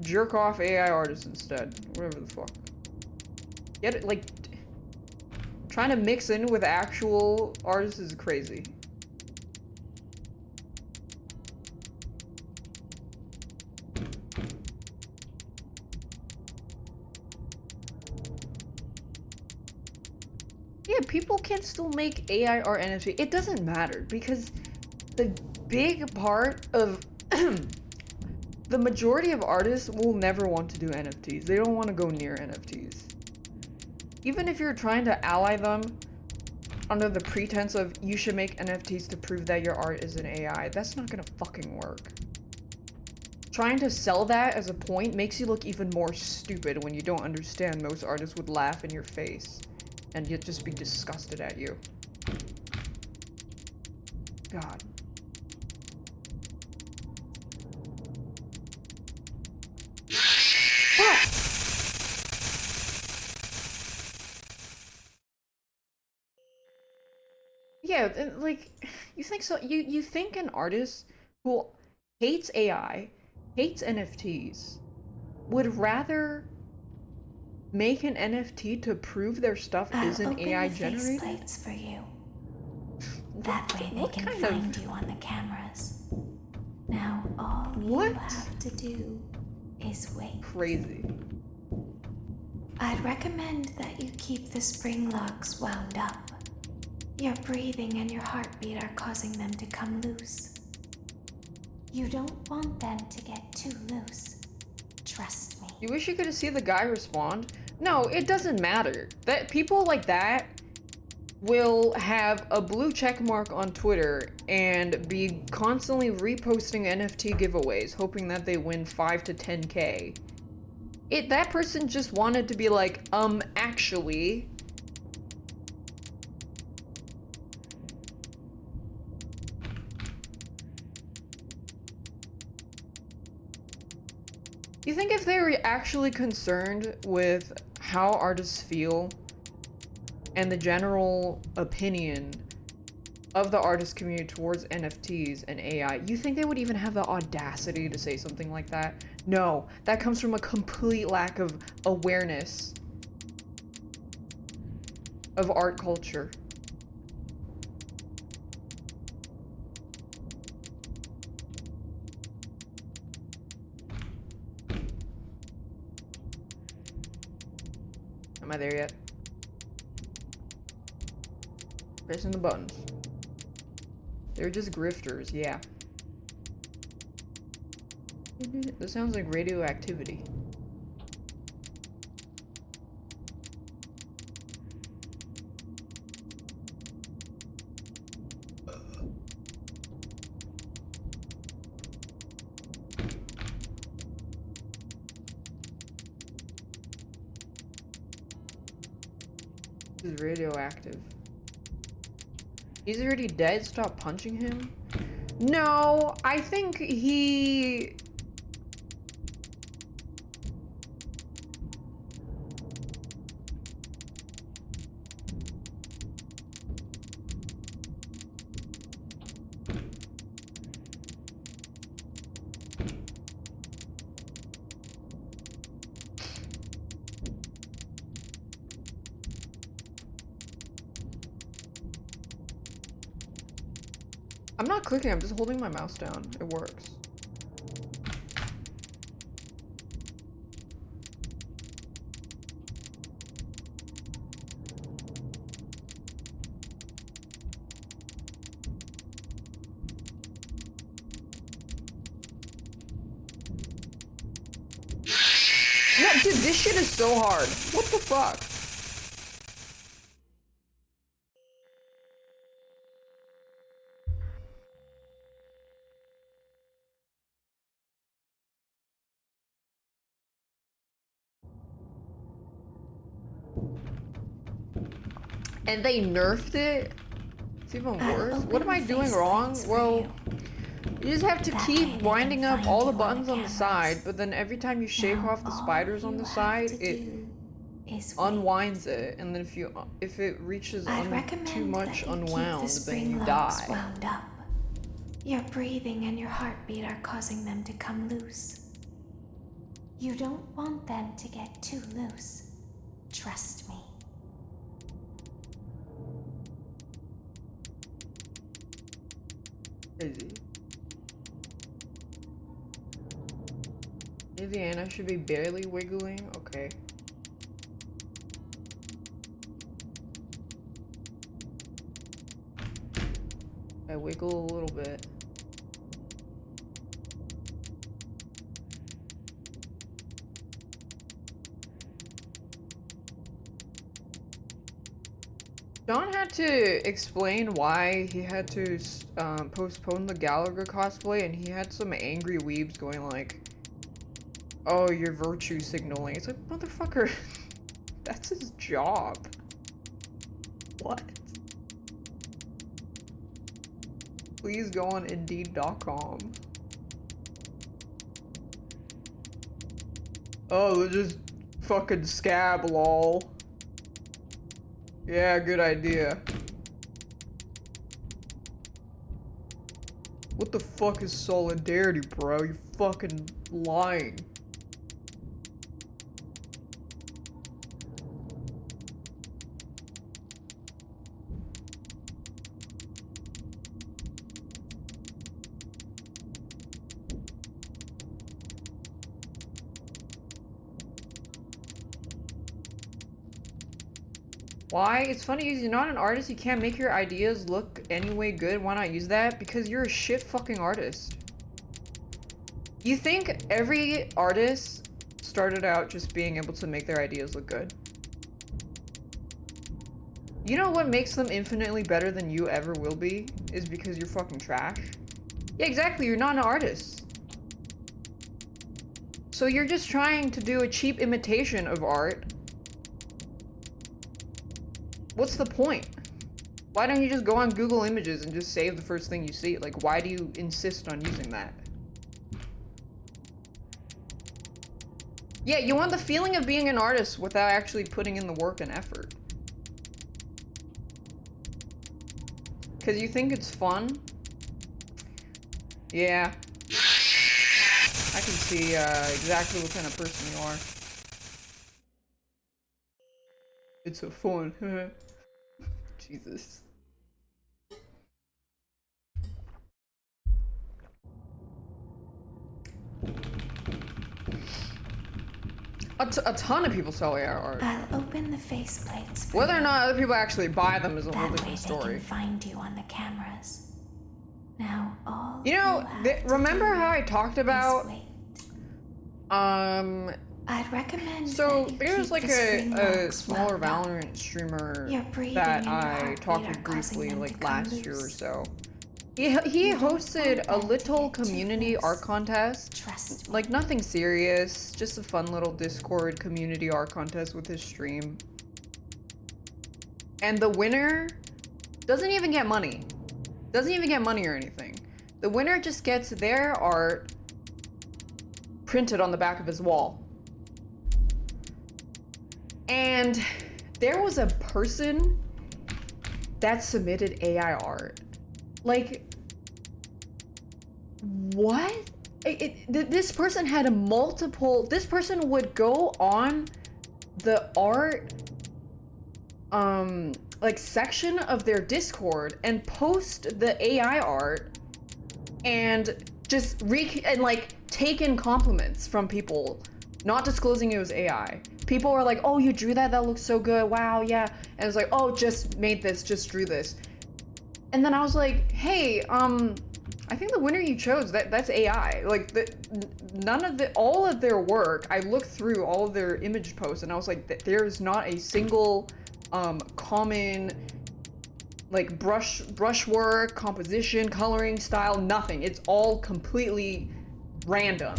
jerk off AI artists instead. Whatever the fuck. Get it, like... Trying to mix in with actual artists is crazy. Yeah, people can still make AI art NFT. It doesn't matter because the big part of the majority of artists will never want to do NFTs. They don't want to go near NFTs. Even if you're trying to ally them under the pretense of you should make NFTs to prove that your art is an AI, that's not gonna fucking work. Trying to sell that as a point makes you look even more stupid when you don't understand most artists would laugh in your face and you'd just be disgusted at you. God. Yeah, like, you think so? You think an artist who hates AI, hates NFTs, would rather make an NFT to prove their stuff isn't AI generated? Faceplates for you. That way they can find you on the cameras. Now all you have to do is wait. Crazy. I'd recommend that you keep the spring locks wound up. Your breathing and your heartbeat are causing them to come loose. You don't want them to get too loose. Trust me. You wish you could have seen the guy respond? No, it doesn't matter. That people like that will have a blue check mark on Twitter and be constantly reposting NFT giveaways, hoping that they win 5 to 10K. That person just wanted to be like, actually. You think if they were actually concerned with how artists feel and the general opinion of the artist community towards NFTs and AI, you think they would even have the audacity to say something like that? No, that comes from a complete lack of awareness of art culture. Am I there yet? Pressing the buttons. They're just grifters, yeah. This sounds like radioactivity. This is radioactive. He's already dead? Stop punching him? No, I think he... I'm not clicking, I'm just holding my mouse down. It works. No, dude, this shit is so hard. What the fuck? And they nerfed it? It's even worse. What am I doing wrong? Well, you just have to keep winding up all the buttons on the side, but then every time you shake off the spiders on the side, it unwinds it, and then if it reaches too much unwound, then you die. Wound up. Your breathing and your heartbeat are causing them to come loose. You don't want them to get too loose. Trust me. Crazy. Near the end, I should be barely wiggling. Okay. I wiggle a little bit. John had to explain why he had to postpone the Gallagher cosplay, and he had some angry weebs going like, oh, you're virtue signaling. It's like, motherfucker, that's his job. What? Please go on Indeed.com. Oh, they're just fucking scab, lol. Yeah, good idea. What the fuck is solidarity, bro? You're fucking lying. Why? It's funny because you're not an artist, you can't make your ideas look anyway good. Why not use that? Because you're a shit fucking artist. You think every artist started out just being able to make their ideas look good? You know what makes them infinitely better than you ever will be? Is because you're fucking trash. Yeah, exactly, you're not an artist. So you're just trying to do a cheap imitation of art. What's the point? Why don't you just go on Google Images and just save the first thing you see? Like, why do you insist on using that? Yeah, you want the feeling of being an artist without actually putting in the work and effort. Because you think it's fun? Yeah. I can see exactly what kind of person you are. It's so fun. Jesus. A ton of people sell AR art. I'll open the faceplates. Whether or not other people actually buy them is a whole different story. They can find you on the cameras. Now all you know, remember how I talked about I'd recommend so there's like a smaller Valorant streamer that I talked with briefly like last year or so. He hosted a little community art contest, like nothing serious, just a fun little Discord community art contest with his stream. And the winner doesn't even get money. Doesn't even get money or anything. The winner just gets their art printed on the back of his wall. And there was a person that submitted AI art. Like, what? This person had this person would go on the art, like section of their Discord and post the AI art and just take in compliments from people, not disclosing it was AI. People were like, oh, you drew that? That looks so good. Wow, yeah. And it was like, oh, just made this, just drew this. And then I was like, hey, I think the winner you chose, that's AI. Like, all of their work, I looked through all of their image posts and I was like, there's not a single common, like, brushwork, composition, coloring style, nothing. It's all completely random.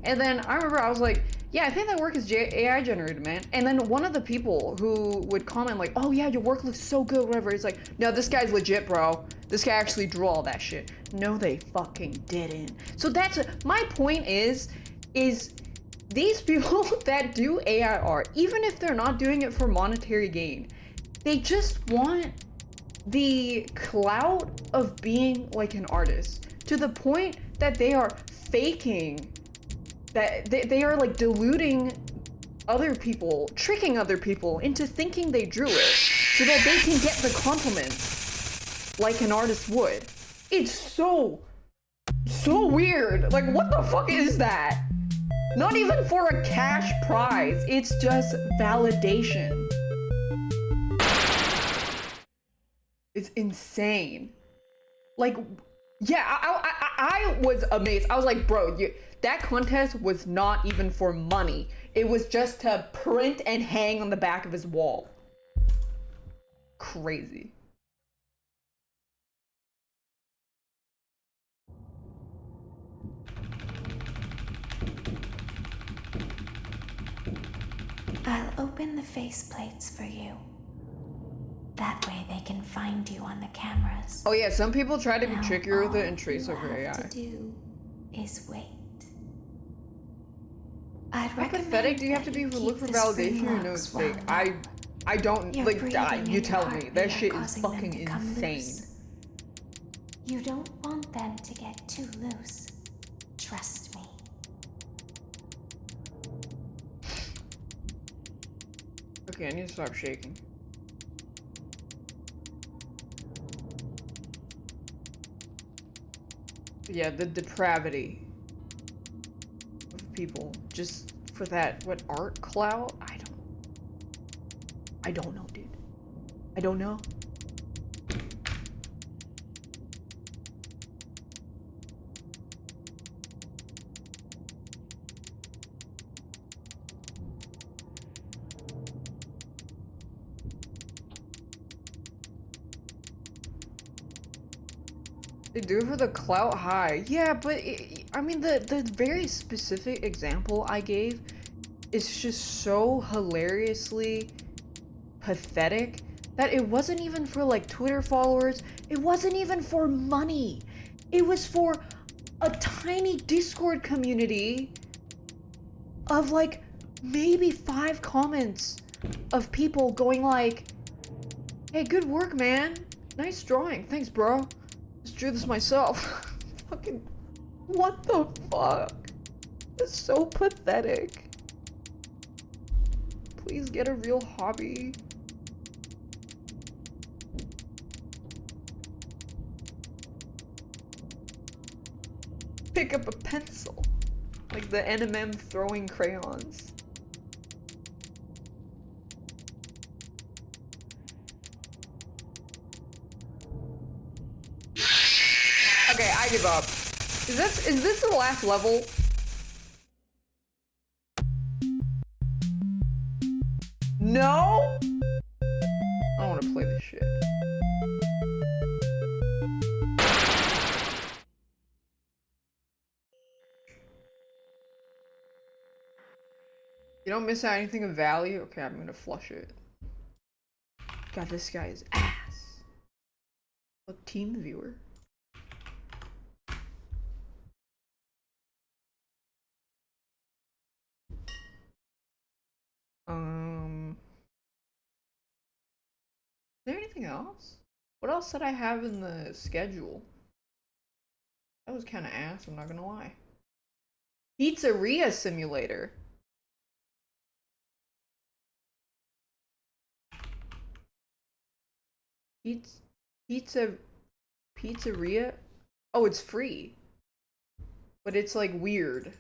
And then I remember I was like, yeah, I think that work is AI generated, man. And then one of the people who would comment like, oh yeah, your work looks so good, whatever. It's like, no, this guy's legit, bro. This guy actually drew all that shit. No, they fucking didn't. So that's, my point is these people that do AI art, even if they're not doing it for monetary gain, they just want the clout of being like an artist to the point that they are faking, that they are like deluding other people, tricking other people into thinking they drew it so that they can get the compliments like an artist would. It's so So weird. Like, what the fuck is that? Not even for a cash prize. It's just validation. It's insane. Like, yeah, I was amazed. I was like, bro, that contest was not even for money. It was just to print and hang on the back of his wall. Crazy. I'll open the faceplates for you. That way they can find you on the cameras. Oh yeah, some people try to be trickier with it and All trace you over have AI. to do is wait. I'd How pathetic do you have to be to look for validation or know it's fake? I don't, Your like, breathing you and tell me. heartbeat That are shit is causing them fucking to come insane. loose. You don't want them to get too loose. Trust me. Okay, I need to stop shaking. Yeah, the depravity of people just for that, what, art clout? I don't know, dude. I don't know. They do it for the clout high. Yeah, but I mean, the very specific example I gave is just so hilariously pathetic that it wasn't even for like Twitter followers. It wasn't even for money. It was for a tiny Discord community of like maybe 5 comments of people going like, hey, good work, man. Nice drawing. Thanks, bro. Just drew this myself. Fucking, what the fuck? It's so pathetic. Please get a real hobby. Pick up a pencil. Like the NMM throwing crayons. Okay, I give up. Is this the last level? No? I don't want to play this shit. You don't miss out anything of value? Okay, I'm gonna flush it. God, this guy is ass. Look, team viewer. Is there anything else? What else did I have in the schedule? That was kind of ass, I'm not gonna lie. Pizzeria simulator. Pizzeria? Oh, it's free. But it's like weird.